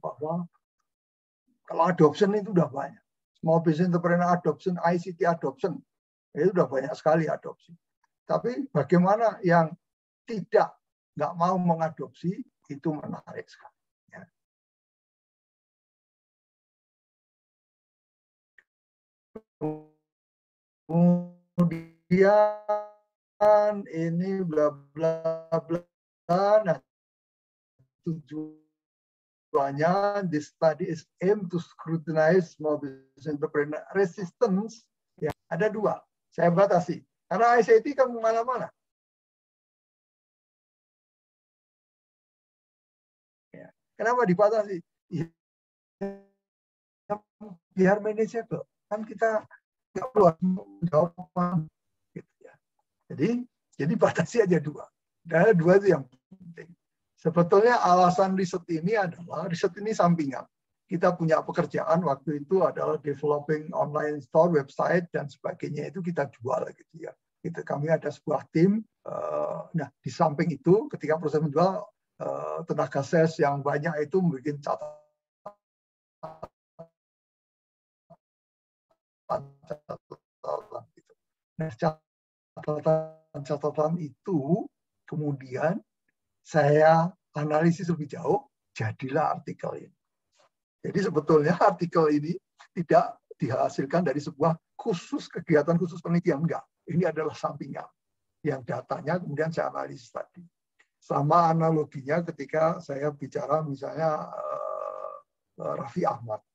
bahwa kalau adoption itu udah banyak. Small Business Entrepreneur Adoption, ICT Adoption, itu udah banyak sekali adopsi. Tapi bagaimana yang nggak mau mengadopsi, itu menarik sekali. Ya. Kemudian ini bla bla bla, nah tujuannya this study is aim to scrutinize small business entrepreneur resistance. Ya, ada dua. Saya batasi karena ICT kan kemana-mana. Ya. Kenapa dibatasi? Ya, biar manageable. Kan kita nggak perlu menjawab gitu ya. Jadi batasi aja dua. Dan dua itu yang penting. Sebetulnya alasan riset ini adalah riset ini sampingan. Kita punya pekerjaan waktu itu adalah developing online store, website dan sebagainya itu kita jual gitu ya. Kami ada sebuah tim. Nah di samping itu ketika proses menjual tenaga sales yang banyak itu membuat catatan. Nah, catatan itu kemudian saya analisis lebih jauh, jadilah artikel ini. Jadi sebetulnya artikel ini tidak dihasilkan dari sebuah kegiatan khusus penelitian, enggak. Ini adalah sampingan yang datanya kemudian saya analisis tadi. Sama analoginya ketika saya bicara misalnya Raffi Ahmad.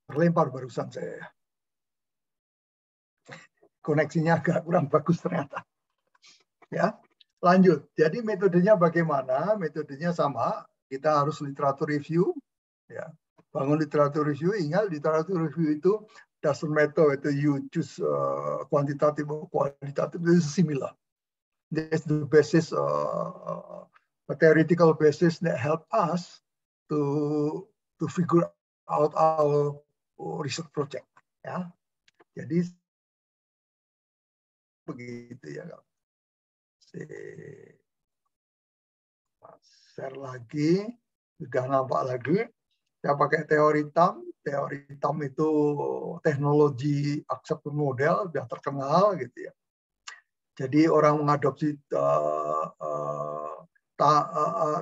Terlempar barusan saya. Koneksinya agak kurang bagus ternyata. Ya, lanjut. Jadi metodenya bagaimana? Metodenya sama. Kita harus literatur review. Ya, bangun literatur review. Ingat literatur review itu doesn't matter whether you choose quantitative or qualitative. It is similar. That's the basis, a theoretical basis that help us to figure out our research project. Ya, jadi begitu ya. Share lagi, sudah nampak lagi. Saya pakai teori TAM. Teori TAM itu teknologi acceptance model, sudah terkenal gitu ya. Jadi orang mengadopsi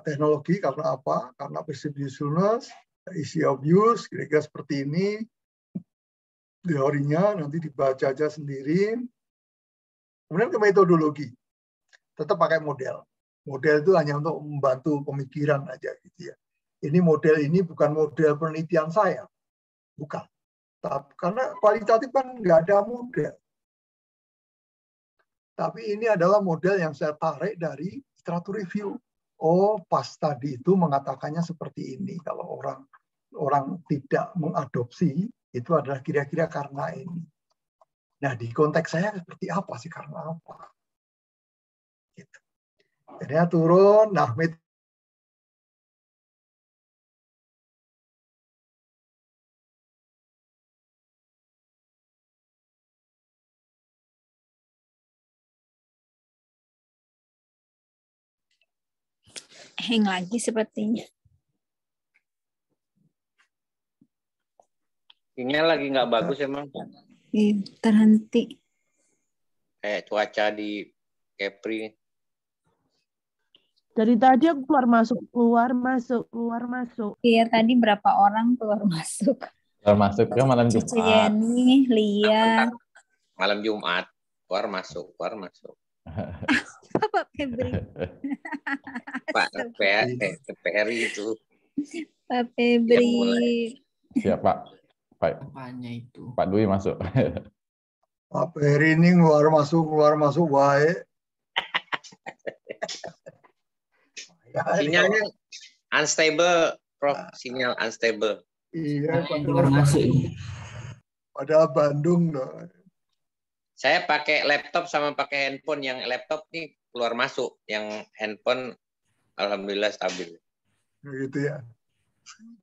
teknologi karena apa? Karena perceived usefulness, easy of use, kira-kira seperti ini. Teorinya nanti dibaca aja sendiri. Kemudian ke metodologi, tetap pakai model. Model itu hanya untuk membantu pemikiran aja gitu ya. Ini model ini bukan model penelitian saya, bukan. Karena kualitatif kan nggak ada model. Tapi ini adalah model yang saya tarik dari literatur review. Oh, pas tadi itu mengatakannya seperti ini. Kalau orang tidak mengadopsi, itu adalah kira-kira karena ini. Nah, di konteks saya seperti apa sih? Karena apa? Gitu. Jadi turun, nah Hang lagi sepertinya. Sinyal lagi nggak bagus emang. Terhenti. Kayak cuaca di Kepri. Dari tadi aku keluar masuk. Iya, tadi berapa orang keluar masuk? Keluar masuk ke malam Cici Jumat. Jenny, Lia. Malam Jumat. Keluar masuk. Pak Febri. Pak PRI itu. Pak Febri. Siapa? Apanya itu? Pak Dwi masuk. Pak Ferry ini keluar masuk baik. Sinyalnya unstable, Prof. Sinyal unstable. Iya, Keluar masuk. Padahal Bandung loh. Saya pakai laptop sama pakai handphone. Yang laptop nih keluar masuk. Yang handphone alhamdulillah stabil. Gitu ya.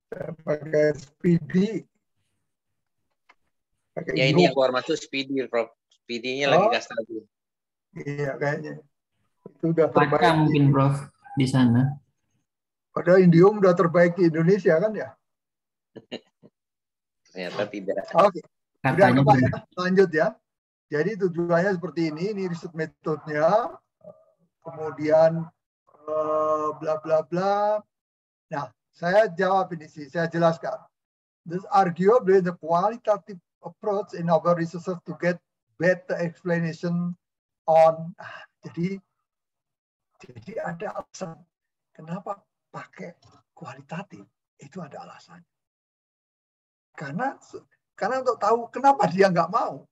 Saya pakai Speedy. Pakai Ya ini yang keluar masuk Speedy, Prof. Speedy-nya lagi nggak stabil. Iya kayaknya. Itu udah terbaik. Baca mungkin Prof di sana. Padahal Indium udah terbaik di Indonesia kan ya? Ternyata tidak. Oke. Katanya Udah, ya. Lanjut ya. Jadi tujuannya seperti ini riset metodenya, kemudian bla bla bla. Nah, saya jawab ini sih, saya jelaskan. This arguably the qualitative approach in our research to get better explanation on. Jadi ada alasan kenapa pakai kualitatif, itu ada alasannya. Karena untuk tahu kenapa dia nggak mau,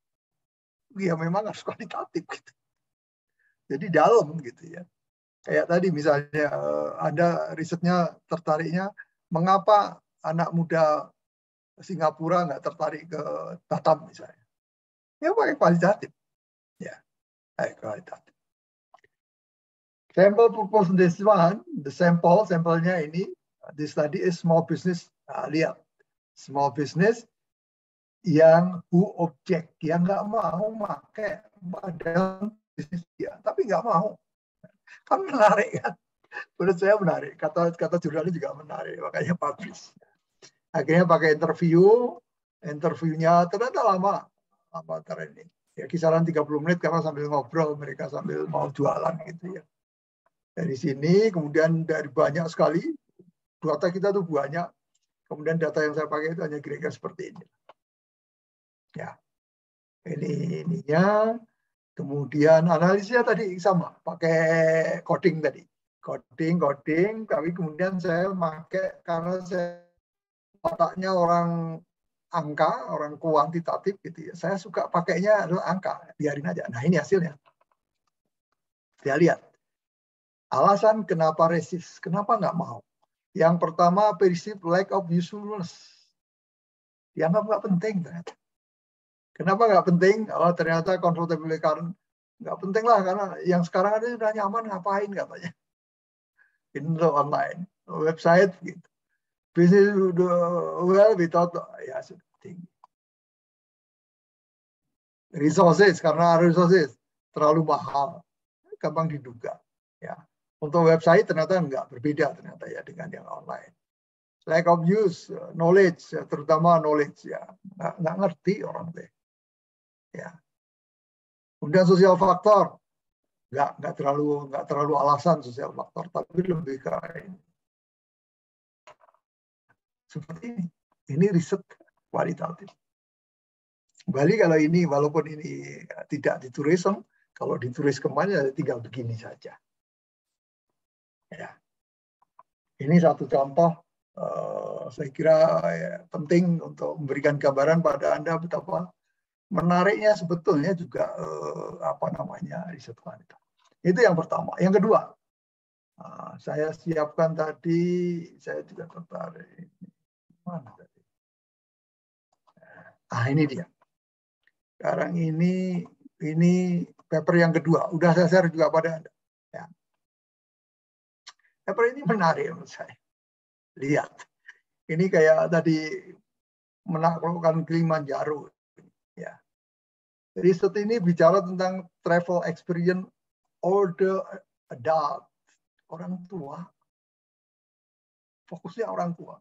ya memang harus kualitatif gitu. Jadi dalam gitu ya. Kayak tadi misalnya Anda risetnya tertariknya mengapa anak muda Singapura nggak tertarik ke Batam misalnya. Ya pakai kualitatif. Ya, pakai kualitatif. Sample purpose this one, the sampelnya ini, this study is small business. Lihat, small business yang who object, yang nggak mau pakai badan bisnis dia, tapi nggak mau. Kan menarik kan? Menurut saya menarik. Kata jurnalis juga menarik, makanya publish. Akhirnya pakai interviewnya ternyata lama training. Ya kisaran 30 menit karena sambil ngobrol, mereka sambil mau jualan gitu ya. Dari sini, kemudian dari banyak sekali, data kita tuh banyak. Kemudian data yang saya pakai itu hanya kira-kira seperti ini. Ya, ininya. Kemudian analisisnya tadi sama, pakai coding tadi. Coding, tapi kemudian saya pakai, karena saya otaknya orang angka, orang kuantitatif gitu ya. Saya suka pakainya adalah angka, biarin aja. Nah ini hasilnya. Kita lihat. Alasan kenapa resist, kenapa nggak mau. Yang pertama, perceived lack of usefulness. Dianggap nggak penting ternyata. Kenapa nggak penting? Oh ternyata comfortable karena nggak penting lah, karena yang sekarang ada sudah nyaman, ngapain katanya. Ini online, website gitu. Business well without ya sudah tinggi. Resources, karena resources terlalu mahal, gampang diduga. Ya. Untuk website ternyata nggak berbeda ternyata ya dengan yang online. Lack of use, knowledge, terutama knowledge ya nggak ngerti orang deh. Ya. Kemudian sosial faktor, nggak terlalu alasan sosial faktor, tapi lebih ke ini. Seperti ini. Ini riset kualitatif. Kembali kalau ini, walaupun ini tidak ditulis, kalau ditulis kemana tinggal begini saja. Ya. Ini satu contoh, saya kira ya, penting untuk memberikan gambaran pada Anda betapa menariknya sebetulnya juga riset kualitatif. Itu yang pertama. Yang kedua, saya siapkan tadi, saya juga tertarik. Mana tadi? Ini dia. Sekarang ini paper yang kedua. Udah saya share juga pada Anda. Ya. Paper ini menarik menurut saya. Lihat. Ini kayak tadi menaklukkan Kilimanjaro. Ya. Riset ini bicara tentang travel experience older adult. Orang tua. Fokusnya orang tua.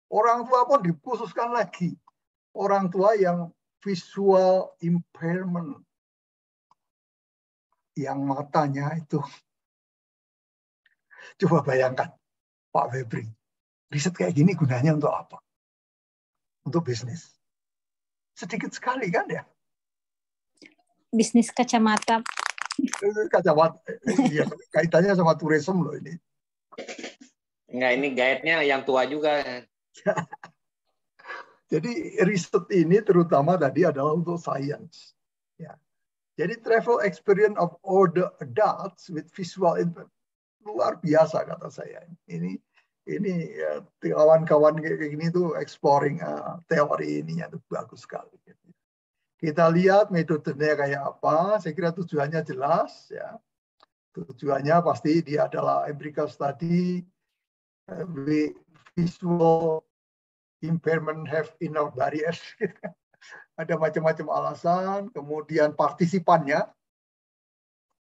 Orang tua pun dikhususkan lagi. Orang tua yang visual impairment, yang matanya itu, coba bayangkan Pak Febri, riset kayak gini gunanya untuk apa? Untuk bisnis. Sedikit sekali kan ya? Bisnis kacamata. Kacamata, ya, kaitannya sama tourism loh ini. Enggak, ini guide-nya yang tua juga. Jadi riset ini terutama tadi adalah untuk sains. Ya. Jadi travel experience of older adults with visual impairment luar biasa kata saya. Ini ya, kawan-kawan kayak gini tuh exploring teori ini itu bagus sekali. Kita lihat metodenya kayak apa. Saya kira tujuannya jelas. Ya. Tujuannya pasti dia adalah empirical study, visual impairment have inner barriers. Ada macam-macam alasan. Kemudian partisipannya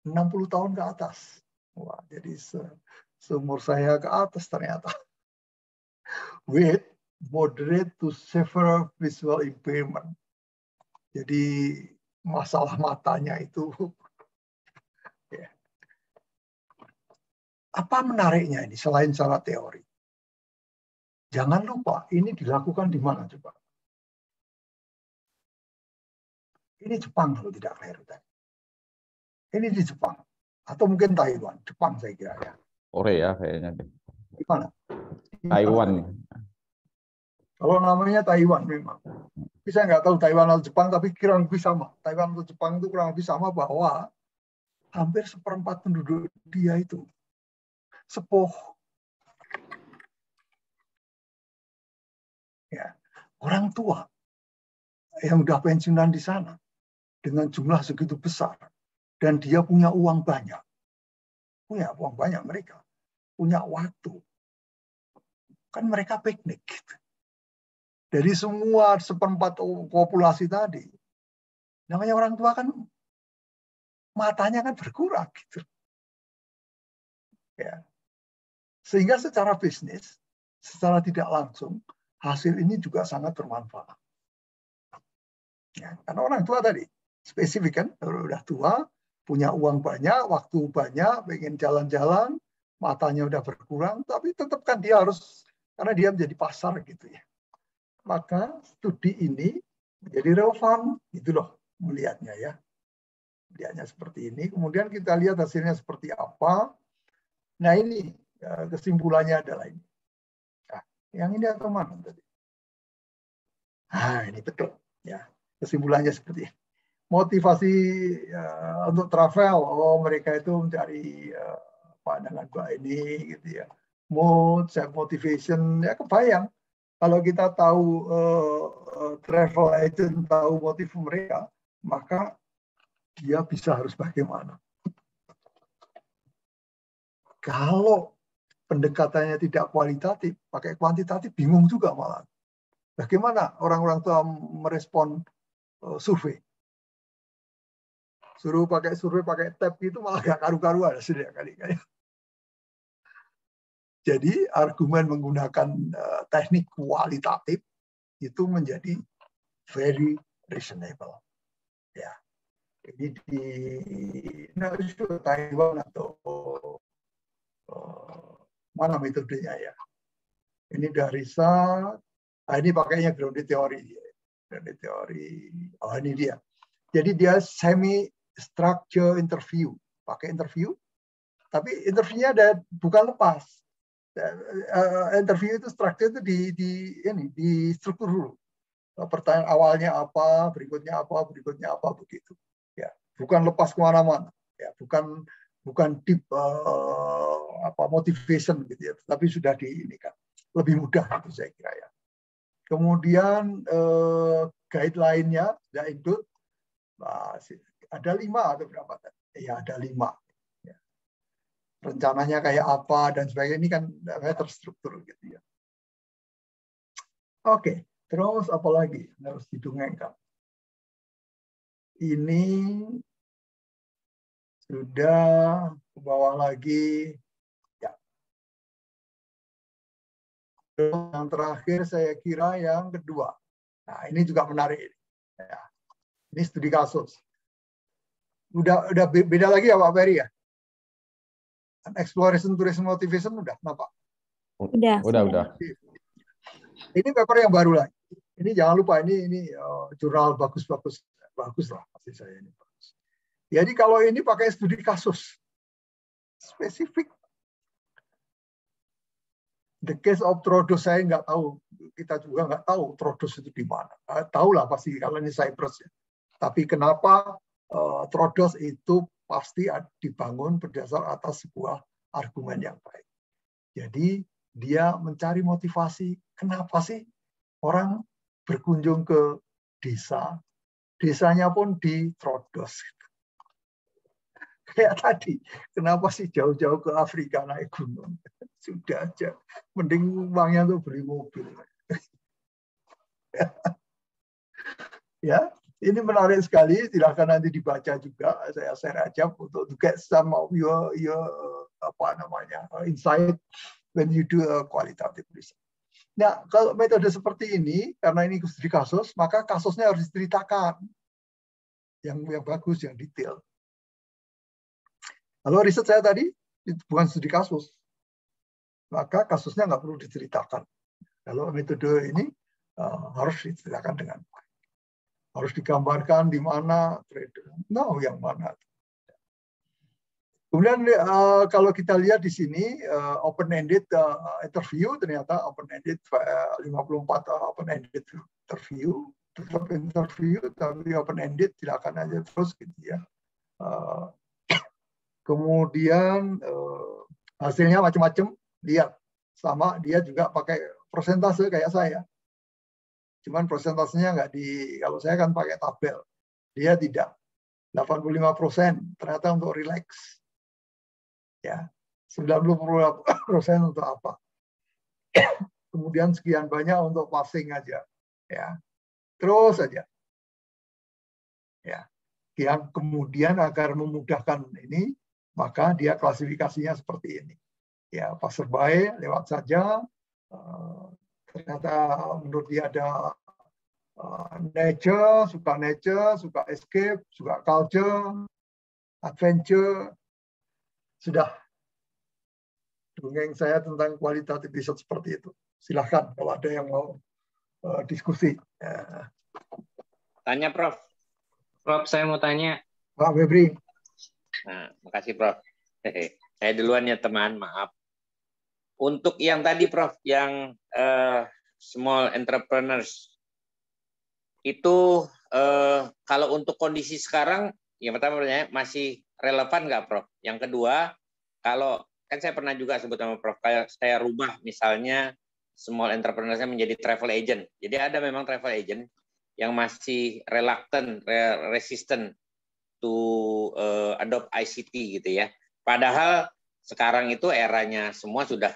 60 tahun ke atas. Wah, jadi seumur saya ke atas ternyata. With moderate to severe visual impairment. Jadi masalah matanya itu. Ya. Apa menariknya ini selain secara teori? Jangan lupa, ini dilakukan di mana coba? Ini Jepang kalau tidak keliru. Ini di Jepang. Atau mungkin Taiwan. Jepang saya kira ya. Korea kayaknya. Di mana? Taiwan. Kalau namanya Taiwan memang. Tapi saya nggak tahu Taiwan atau Jepang, tapi kurang lebih sama. Taiwan atau Jepang itu kurang lebih sama bahwa hampir 1/4 penduduk dia itu sepuh. Ya, orang tua yang udah pensiunan di sana dengan jumlah segitu besar dan dia punya uang banyak mereka punya waktu kan mereka piknik gitu. Dari semua 1/4 populasi tadi namanya orang tua kan matanya kan berkurang gitu ya, sehingga secara bisnis secara tidak langsung hasil ini juga sangat bermanfaat. Ya, karena orang tua tadi spesifik kan, udah tua, punya uang banyak, waktu banyak, pengen jalan-jalan, matanya udah berkurang, tapi tetap kan dia harus, karena dia menjadi pasar gitu ya. Maka studi ini menjadi relevan, gitu loh melihatnya ya. Melihatnya seperti ini, kemudian kita lihat hasilnya seperti apa. Nah ini kesimpulannya adalah ini. Yang ini atau mana tadi? Ini betul. Ya, kesimpulannya seperti ini. Motivasi untuk travel, mereka itu mencari pandangan ini, gitu ya. Mood, self motivation, ya kebayang. Kalau kita tahu travel agent tahu motif mereka, maka dia bisa harus bagaimana. Kalau pendekatannya tidak kualitatif, pakai kuantitatif, bingung juga malah. Bagaimana orang-orang tua merespon survei? Suruh pakai survei, pakai tab gitu malah gak karu-karuan sudah kali. Jadi argumen menggunakan teknik kualitatif itu menjadi very reasonable. Ya. Ini di Taiwan atau mana metodenya ya? Ini dari riset. Ini pakainya grounded theory. Grounded theory. Oh, ini dia. Jadi dia semi structure interview. Pakai interview, tapi interviewnya bukan lepas. Interview itu struktur itu di struktur dulu. Pertanyaan awalnya apa, berikutnya apa begitu. Ya, bukan lepas kemana-mana. Ya, bukan deep motivation gitu ya, tapi sudah ini kan lebih mudah itu saya kira ya. Kemudian guideline-nya sudah include ada 5 atau berapa? Ya ada 5. Ya. Rencananya kayak apa dan sebagainya ini kan terstruktur gitu ya. Oke, terus apa lagi harus didongengkan? Ini sudah ke bawah lagi. Ya. Yang terakhir saya kira yang kedua. Nah, ini juga menarik. Ya. Ini studi kasus. Udah beda lagi ya Pak Ferry ya? Exploration, tourism, motivation udah, kenapa? Udah. Ini paper yang baru lagi. Ini jangan lupa ini jurnal bagus lah pasti saya ini bagus. Jadi kalau ini pakai studi kasus spesifik. The case of Troodos saya nggak tahu, kita juga nggak tahu Troodos itu di mana. Tahu lah pasti kalau ini Cyprus ya. Tapi kenapa Troodos itu pasti dibangun berdasar atas sebuah argumen yang baik. Jadi dia mencari motivasi. Kenapa sih orang berkunjung ke desa? Desanya pun di Troodos. Kayak tadi, kenapa sih jauh-jauh ke Afrika naik gunung? Sudah aja, mending uangnya tuh beli mobil. Ya, ini menarik sekali. Silahkan nanti dibaca juga. Saya share aja untuk to get some of your insight when you do a qualitative research. Nah, kalau metode seperti ini, karena ini studi kasus, maka kasusnya harus diceritakan. Yang bagus, yang detail. Kalau riset saya tadi, itu bukan studi kasus. Maka kasusnya nggak perlu diceritakan. Kalau metode ini harus diceritakan dengan baik. Harus digambarkan di mana trader. Yang mana. Kemudian kalau kita lihat di sini open-ended interview, ternyata open-ended 54 open-ended interview. Tetap interview, tapi open-ended, silakan aja terus gitu ya. Kemudian hasilnya macam-macam, lihat. Sama dia juga pakai persentase kayak saya. Cuman persentasenya nggak kalau saya kan pakai tabel. Dia tidak. 85% ternyata untuk relax. Ya, 90% untuk apa? Kemudian sekian banyak untuk passing aja. Ya. Terus saja. Ya. Yang kemudian agar memudahkan ini, maka dia klasifikasinya seperti ini. Ya, passerby lewat saja. Ternyata menurut dia ada nature, suka escape, suka culture, adventure. Sudah dongeng saya tentang kualitatif riset seperti itu. Silahkan kalau ada yang mau diskusi. Tanya, Prof. Prof, saya mau tanya. Pak Febri. Nah, makasih, Prof. Saya duluan ya, teman. Maaf. Untuk yang tadi, Prof, yang small entrepreneurs, itu kalau untuk kondisi sekarang, yang pertama masih relevan nggak, Prof? Yang kedua, kalau kan saya pernah juga sebut sama Prof, kayak saya rubah misalnya small entrepreneurs-nya menjadi travel agent. Jadi ada memang travel agent yang masih reluctant, resistant to adopt ICT gitu ya. Padahal sekarang itu eranya semua sudah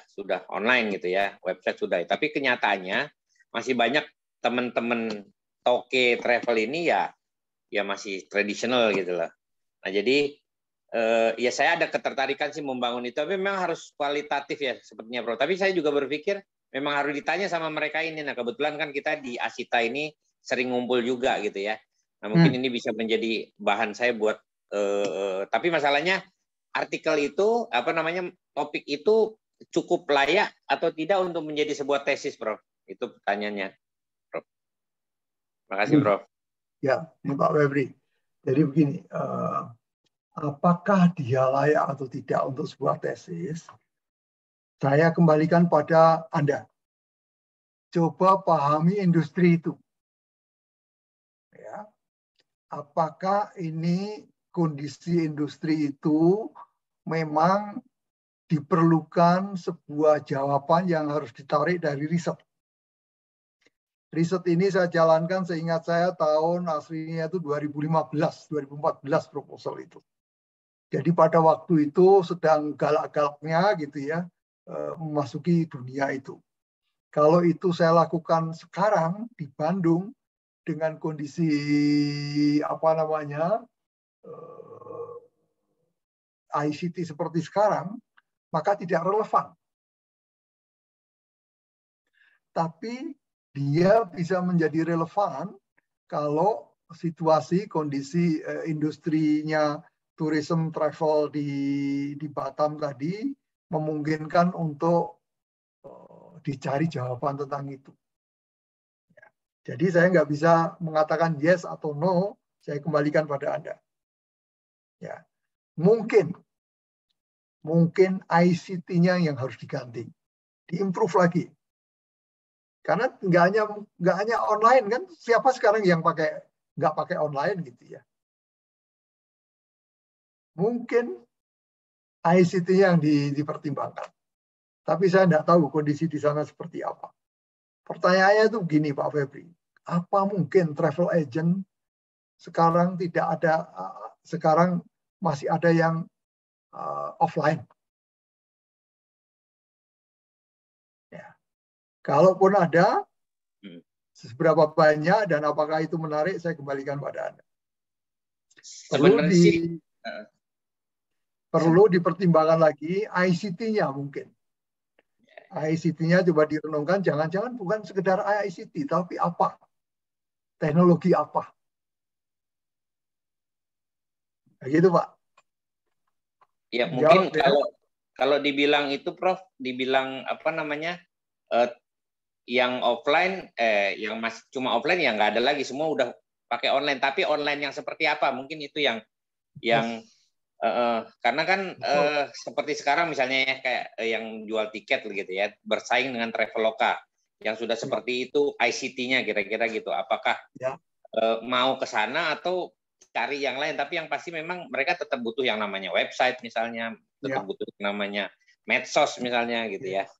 online gitu ya, website sudah. Tapi kenyataannya masih banyak teman-teman toke travel ini ya masih tradisional gitu loh. Nah jadi ya saya ada ketertarikan sih membangun itu, tapi memang harus kualitatif ya sepertinya Bro. Tapi saya juga berpikir memang harus ditanya sama mereka ini. Nah kebetulan kan kita di Asita ini sering ngumpul juga gitu ya. Nah, mungkin ini bisa menjadi bahan saya buat. Tapi masalahnya artikel itu topik itu cukup layak atau tidak untuk menjadi sebuah tesis, Prof? Itu pertanyaannya, Prof. Makasih, Prof. Ya, ini Pak Febri. Jadi begini, apakah dia layak atau tidak untuk sebuah tesis? Saya kembalikan pada Anda. Coba pahami industri itu. Ya. Apakah ini kondisi industri itu memang diperlukan sebuah jawaban yang harus ditarik dari riset. Riset ini saya jalankan seingat saya tahun aslinya itu 2014 proposal itu. Jadi pada waktu itu sedang galak-galaknya gitu ya memasuki dunia itu. Kalau itu saya lakukan sekarang di Bandung dengan kondisi ICT seperti sekarang, maka tidak relevan. Tapi dia bisa menjadi relevan kalau situasi kondisi industrinya tourism travel di Batam tadi memungkinkan untuk dicari jawaban tentang itu. Jadi saya nggak bisa mengatakan yes atau no, saya kembalikan pada Anda. Ya, mungkin ICT-nya yang harus diganti, diimprove lagi. Karena nggak hanya online kan, siapa sekarang yang nggak pakai online gitu ya? Mungkin ICT-nya yang dipertimbangkan. Tapi saya nggak tahu kondisi di sana seperti apa. Pertanyaannya itu begini Pak Febri, apa mungkin travel agent sekarang sekarang masih ada yang offline? Ya. Kalaupun ada, seberapa banyak dan apakah itu menarik, saya kembalikan pada Anda. Perlu dipertimbangkan lagi ICT-nya mungkin. ICT-nya coba direnungkan, jangan-jangan bukan sekedar ICT, tapi apa? Teknologi apa? Begitu Pak. Ya mungkin kalau dibilang itu Prof, dibilang yang offline, yang masih cuma offline ya nggak ada lagi, semua udah pakai online. Tapi online yang seperti apa? Mungkin itu yang karena kan seperti sekarang misalnya ya, kayak yang jual tiket gitu ya, bersaing dengan Traveloka yang sudah seperti itu ICT-nya kira-kira gitu. Apakah mau ke sana atau cari yang lain? Tapi yang pasti memang mereka tetap butuh yang namanya website misalnya, tetap butuh namanya medsos misalnya gitu ya.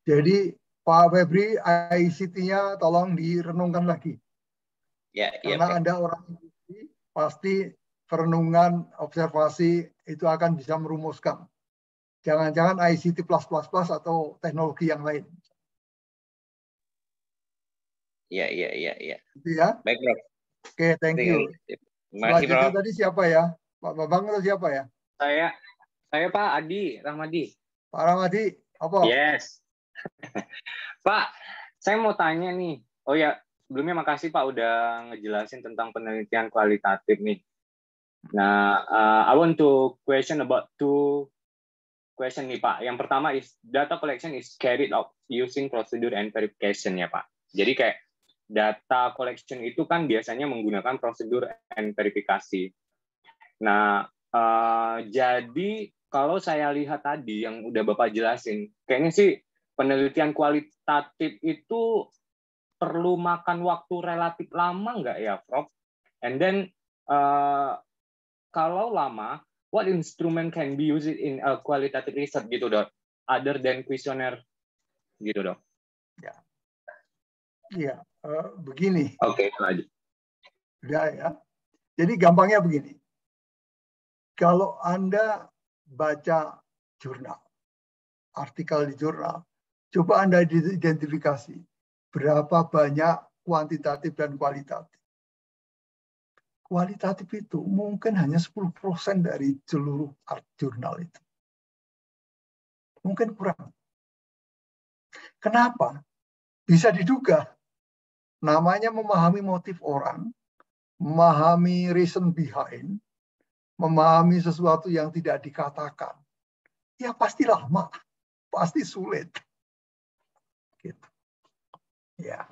Jadi Pak Febri, ICT-nya tolong direnungkan lagi. Karena Anda orang industri, pasti perenungan, observasi itu akan bisa merumuskan. Jangan-jangan ICT++ atau teknologi yang lain. Iya. Itu ya. Baik, Prof. Oke, thank you. Selanjutnya tadi siapa ya? Pak Babang atau siapa ya? Saya Pak Adi Rahmadi. Pak Rahmadi, apa? Yes. Pak, saya mau tanya nih. Oh ya, sebelumnya makasih Pak udah ngejelasin tentang penelitian kualitatif nih. Nah, I want to question about two question nih Pak. Yang pertama is data collection is carried out using procedure and verification ya Pak. Jadi kayak data collection itu kan biasanya menggunakan prosedur and verifikasi. Nah, jadi kalau saya lihat tadi yang udah Bapak jelasin, kayaknya sih penelitian kualitatif itu perlu makan waktu relatif lama nggak ya, Prof? And then, kalau lama, what instrument can be used in a qualitative research gitu, Dok? Other than questionnaire gitu, Dok? Iya, begini. Oke, lanjut. Ya. Jadi gampangnya begini. Kalau Anda baca jurnal, artikel di jurnal, coba Anda identifikasi berapa banyak kuantitatif dan kualitatif. Kualitatif itu mungkin hanya 10% dari seluruh jurnal itu. Mungkin kurang. Kenapa? Bisa diduga. namanya memahami motif orang, memahami reason behind, memahami sesuatu yang tidak dikatakan, ya pasti lama, pasti sulit. Gitu. Ya.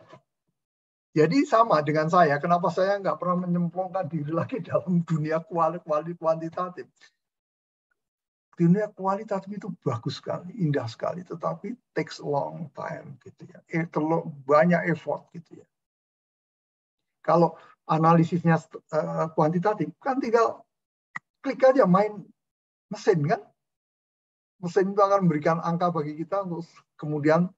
Jadi sama dengan saya, kenapa saya nggak pernah menyemplungkan diri lagi dalam dunia kuantitatif. Dunia kualitatif itu bagus sekali, indah sekali, tetapi takes a long time, gitu ya. Banyak effort, gitu ya. Kalau analisisnya kuantitatif, kan tinggal klik aja main mesin kan. Mesin itu akan memberikan angka bagi kita untuk kemudian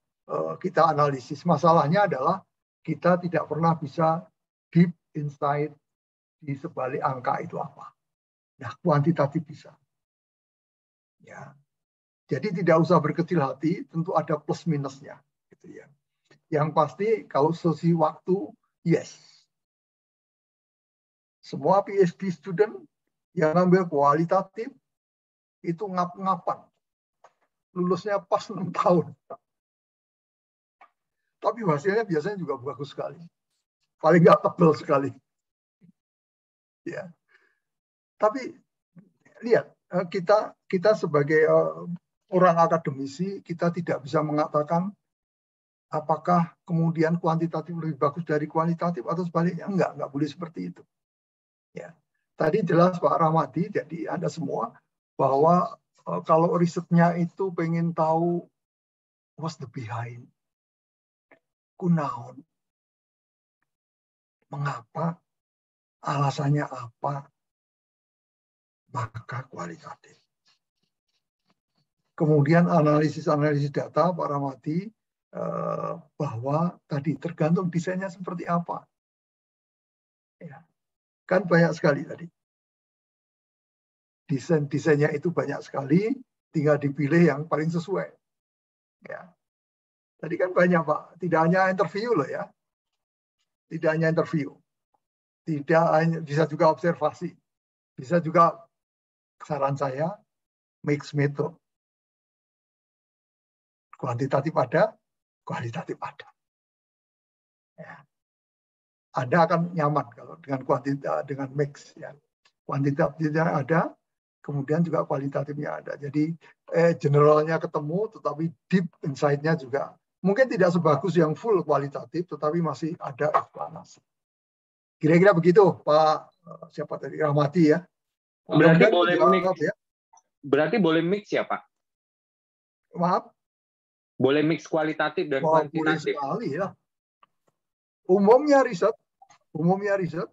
kita analisis. Masalahnya adalah kita tidak pernah bisa deep insight di sebalik angka itu apa. Nah, kuantitatif bisa. Ya. Jadi tidak usah berkecil hati, tentu ada plus minusnya. Gitu ya. Yang pasti kalau sesi waktu, yes. Semua PhD student yang ambil kualitatif itu ngap-ngapan. Lulusnya pas 6 tahun. Tapi hasilnya biasanya juga bagus sekali. Paling nggak tebal sekali. Ya. Tapi lihat, kita sebagai orang akademisi, kita tidak bisa mengatakan apakah kemudian kuantitatif lebih bagus dari kualitatif atau sebaliknya. Enggak boleh seperti itu. Ya. Tadi jelas Pak Rahmadi, jadi Anda semua, bahwa kalau risetnya itu pengen tahu what's the behind, kunaon, mengapa, alasannya apa, maka kualitatif. Kemudian analisis data Pak Rahmadi, bahwa tadi tergantung desainnya seperti apa. Ya. Kan banyak sekali tadi. Desainnya itu banyak sekali, tinggal dipilih yang paling sesuai. Ya. Tadi kan banyak Pak, tidak hanya interview loh ya. Tidak hanya interview. Tidak hanya, bisa juga observasi. Bisa juga, saran saya, mix method. Kuantitatif ada, kualitatif ada. Ya. Anda akan nyaman kalau dengan dengan mix. Ya. Kuantitatifnya ada, kemudian juga kualitatifnya ada. Jadi generalnya ketemu, tetapi deep insight-nya juga mungkin tidak sebagus yang full kualitatif, tetapi masih ada eksplanasi. Kira-kira begitu, Pak siapa tadi, Rahmati ya. Berarti boleh mix, ya. Berarti boleh mix ya Pak? Maaf? Boleh mix kualitatif dan kuantitatif? Boleh sekali ya. Umumnya riset,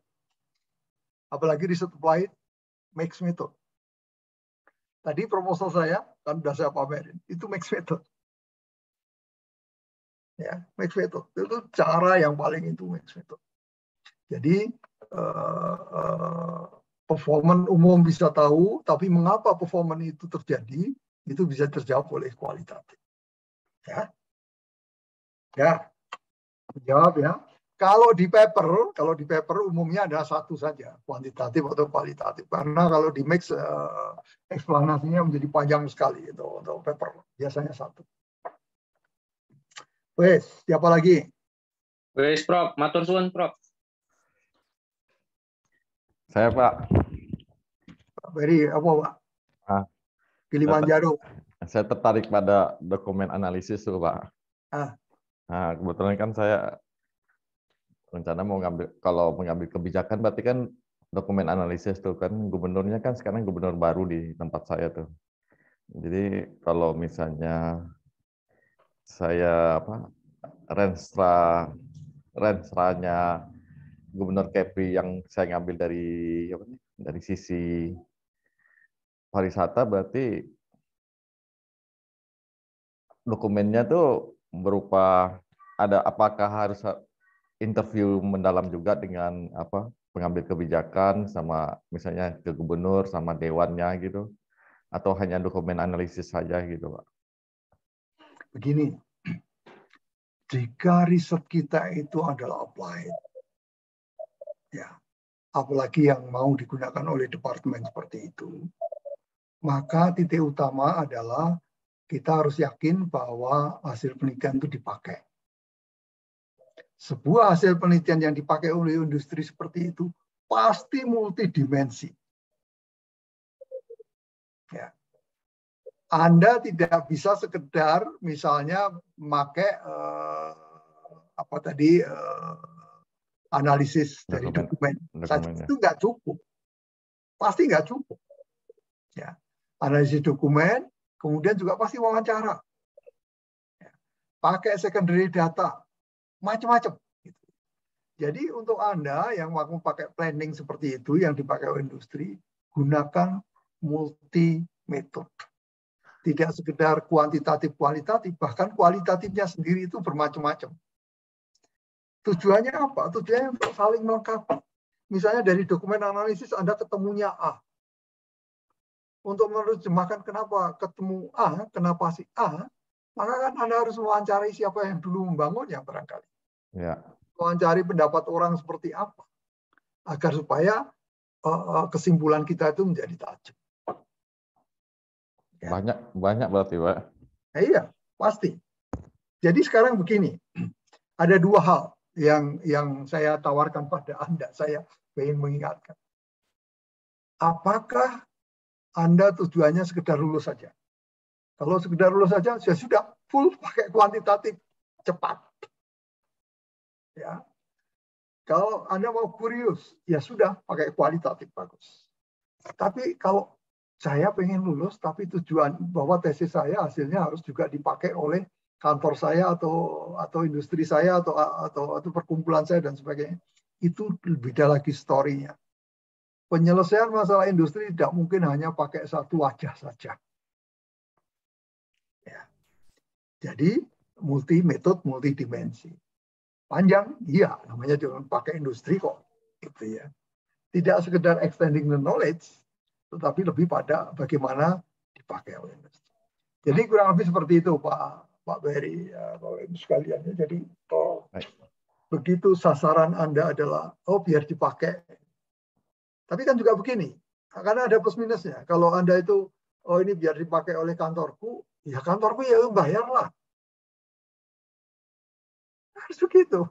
apalagi riset applied, mix method. Tadi proposal saya, kan sudah saya pamerin, itu mix method. Ya, mix method. Itu cara yang paling itu mix method. Jadi, performance umum bisa tahu, tapi mengapa performance itu terjadi, itu bisa terjawab oleh kualitatif. Ya, jawab ya. Kalau di paper umumnya ada satu saja, kuantitatif atau kualitatif. Karena kalau di mix eksplanasinya menjadi panjang sekali itu untuk paper. Biasanya satu. Wes, siapa lagi? Wes, Prof. Matur suwun, Prof. Saya, Pak. Pak Beri, apa, Pak? Kilimanjaro. Saya tertarik pada dokumen analisis tuh, Pak. Nah, kebetulan kan saya rencana mau mengambil kebijakan, berarti kan dokumen analisis tuh kan gubernurnya kan sekarang gubernur baru di tempat saya tuh. Jadi kalau misalnya saya renstra-nya Gubernur Kepri yang saya ngambil dari sisi pariwisata, berarti dokumennya tuh berupa apakah harus interview mendalam juga dengan pengambil kebijakan sama misalnya ke gubernur sama dewannya gitu, atau hanya dokumen analisis saja gitu, Pak? Begini, jika riset kita itu adalah applied, ya, apalagi yang mau digunakan oleh departemen seperti itu, maka titik utama adalah kita harus yakin bahwa hasil penelitian itu dipakai. sebuah hasil penelitian yang dipakai oleh industri seperti itu pasti multidimensi. Ya. Anda tidak bisa sekedar misalnya memakai analisis dari dokumen. Itu nggak cukup. Pasti nggak cukup. Ya. Analisis dokumen, kemudian juga pasti wawancara. Ya. Pakai secondary data, macam-macam. Gitu. Jadi untuk Anda yang mau pakai planning seperti itu, yang dipakai oleh industri, gunakan multi metode. Tidak sekedar kuantitatif-kualitatif, bahkan kualitatifnya sendiri itu bermacam-macam. Tujuannya apa? Tujuannya untuk saling melengkapi. Misalnya dari dokumen analisis Anda ketemunya A. Untuk menerjemahkan kenapa ketemu A, kenapa si A, maka kan Anda harus mewawancari siapa yang dulu membangunnya barangkali. Ya. Mewawancari pendapat orang seperti apa. Agar supaya kesimpulan kita itu menjadi tajam. Ya. Banyak berarti, Pak. Iya, pasti. Jadi sekarang begini, ada dua hal yang saya tawarkan pada Anda. Saya ingin mengingatkan. Apakah Anda tujuannya sekedar lulus saja? Kalau sekedar lulus saja, ya sudah full pakai kuantitatif cepat. Ya. Kalau Anda mau kurius, ya sudah pakai kualitatif bagus. Tapi kalau saya pengen lulus, tapi tujuan bahwa tesis saya hasilnya harus juga dipakai oleh kantor saya atau industri saya atau perkumpulan saya dan sebagainya. Itu beda lagi story-nya. Penyelesaian masalah industri tidak mungkin hanya pakai satu wajah saja. Ya. Jadi multi metode, multi dimensi. Panjang, iya, namanya jangan pakai industri kok, gitu ya. Tidak sekedar extending the knowledge, tetapi lebih pada bagaimana dipakai oleh industri. Jadi kurang lebih seperti itu, Pak Berry, ya, Bapak Ibu sekalian. Jadi begitu sasaran Anda adalah biar dipakai. Tapi kan juga begini, karena ada plus minusnya. Kalau Anda itu ini biar dipakai oleh kantorku, ya kantorku ya bayarlah. Harus begitu.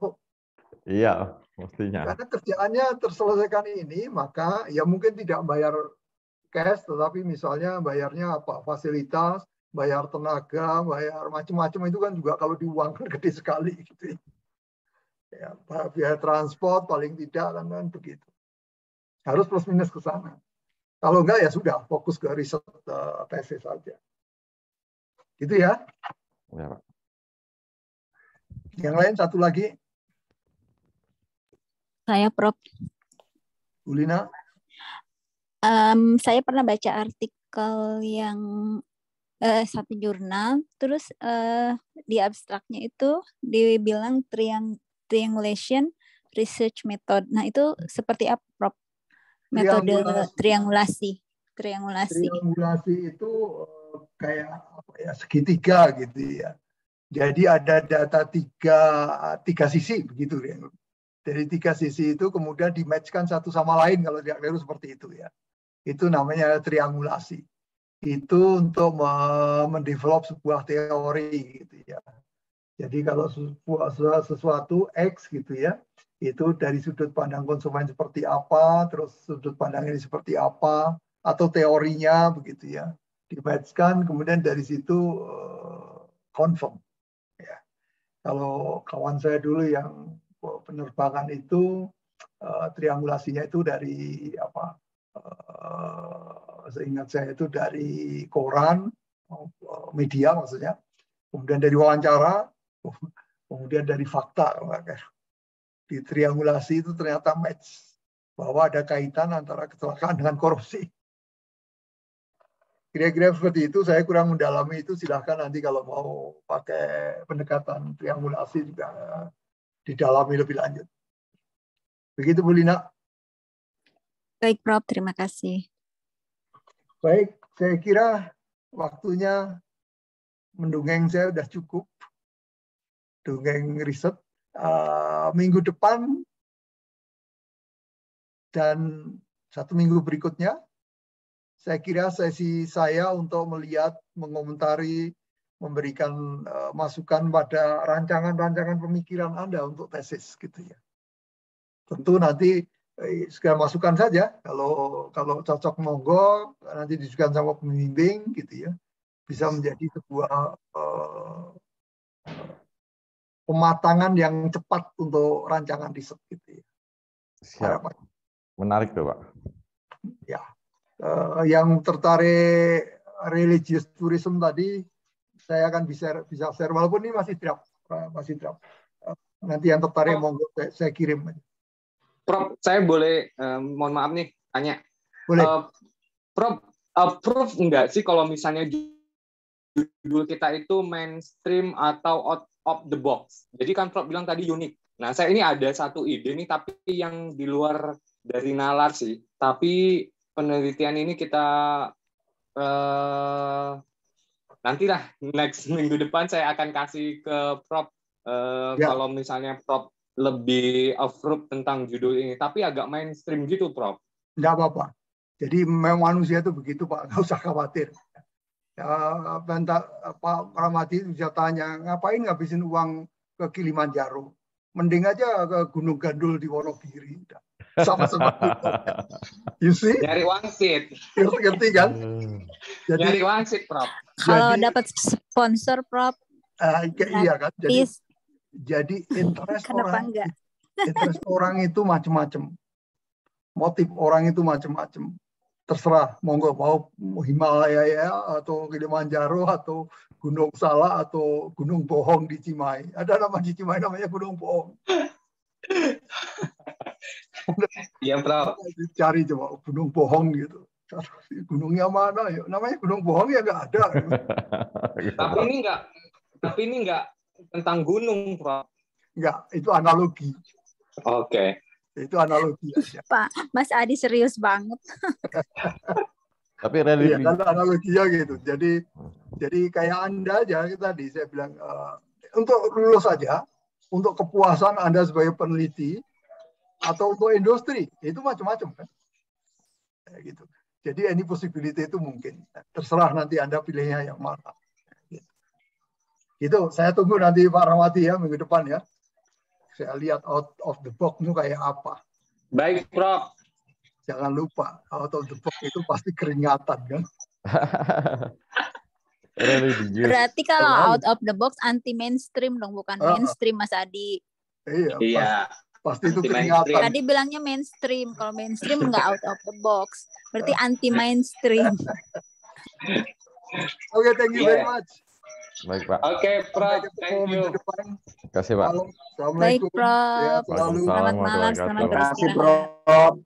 Iya, mestinya. Karena kerjaannya terselesaikan ini, maka ya mungkin tidak bayar cash, tetapi misalnya bayarnya apa? Fasilitas, bayar tenaga, bayar macam-macam itu kan juga kalau diuangkan gede sekali gitu. Ya, biaya transport paling tidak kan begitu. Harus plus minus ke sana. Kalau enggak ya sudah fokus ke riset tesis saja. Gitu ya. Ya, Pak. Yang lain satu lagi. Saya, Prof. Ulina. Saya pernah baca artikel yang satu jurnal, terus di abstraknya itu dibilang triangulation research method. Nah, itu seperti apa, Prof? Metode triangulasi. Triangulasi itu kayak apa ya, segitiga gitu ya. Jadi ada data tiga sisi begitu ya. Dari tiga sisi itu kemudian di-match-kan satu sama lain kalau tidak keliru seperti itu ya. Itu namanya triangulasi. Itu untuk mendevelop sebuah teori gitu ya. Jadi kalau sesuatu X gitu ya, itu dari sudut pandang konsumen seperti apa, terus sudut pandang ini seperti apa, atau teorinya begitu ya. Di-match-kan kemudian dari situ confirm. Ya. Kalau kawan saya dulu yang penerbangan itu triangulasinya itu dari apa? Seingat saya itu dari koran, media maksudnya, kemudian dari wawancara, kemudian dari fakta. Di triangulasi itu ternyata match bahwa ada kaitan antara kecelakaan dengan korupsi. Kira-kira seperti itu. Saya kurang mendalami itu, silahkan nanti kalau mau pakai pendekatan triangulasi juga didalami lebih lanjut. Begitu Bu Lina. Baik, Prof. Terima kasih. Baik, saya kira waktunya mendongeng saya sudah cukup. Dongeng riset. Minggu depan dan 1 minggu berikutnya, saya kira sesi saya untuk melihat, mengomentari memberikan masukan pada rancangan-rancangan pemikiran Anda untuk tesis gitu ya. Tentu nanti segala masukan saja, kalau cocok monggo, nanti disukai sama pembimbing gitu ya, bisa menjadi sebuah pematangan yang cepat untuk rancangan riset gitu ya. Siap. Menarik tuh Pak. Ya, yang tertarik religious tourism tadi, saya akan bisa share walaupun ini masih draft. Nanti yang tertarik monggo saya kirim. Prof, saya boleh mohon maaf nih tanya. Boleh. Prof, proof enggak sih kalau misalnya judul kita itu mainstream atau out of the box? Jadi kan Prof bilang tadi unik. Nah, saya ini ada satu ide nih, tapi yang di luar dari nalar sih. Tapi penelitian ini kita nantilah next minggu depan saya akan kasih ke Prof. Kalau misalnya Prof lebih approve tentang judul ini, tapi agak mainstream gitu, Prof. Nggak apa-apa. Jadi memang manusia itu begitu, Pak. Nggak usah khawatir. Pak Ramadi bisa tanya, ngapain ngabisin uang ke Kilimanjaro? Mending aja ke Gunung Gandul di Wonogiri. Sama-sama. You see? Nyari wangsit. Ngerti kan? Jadi, nyari wangsit, Prof. Kalau dapat sponsor, Prof. Iya kan? Jadi interest orang itu macam-macam. Motif orang itu macam-macam. Terserah, monggo mau Himalaya ya, atau Kilimanjaro, atau Gunung Salak, atau Gunung Bohong di Cimahi. Ada nama di Cimahi namanya Gunung Bohong. Iya, Prof. Cari coba Gunung Bohong gitu. Gunungnya mana ya? Namanya Gunung Bohong ya nggak ada. Tapi ini nggak tentang gunung, Prof. Enggak, itu analogi. Oke. Itu analogi aja. Pak, Mas Adi serius banget. Tapi religi. Iya, kan analoginya gitu. Jadi kayak Anda aja tadi saya bilang untuk lulus saja, untuk kepuasan Anda sebagai peneliti atau untuk industri, itu macam-macam kan. Gitu. Jadi any possibility itu mungkin. Terserah nanti Anda pilihnya yang mana. Itu saya tunggu nanti Pak Ramadi ya minggu depan ya. Saya lihat out of the box itu kayak apa. Baik, Prof. Jangan lupa out of the box itu pasti keringatan kan. Berarti kalau out of the box anti mainstream dong, bukan mainstream Mas Adi. Iya. Pasti itu keringatan. Tadi bilangnya mainstream. Kalau mainstream nggak out of the box. Berarti anti mainstream. Oke, thank you very much. Baik, Pak. Oke, Prof. Thank you. Terima kasih, Pak. Baik, Prof. Selamat malam. Selamat Terima kasih, Prof.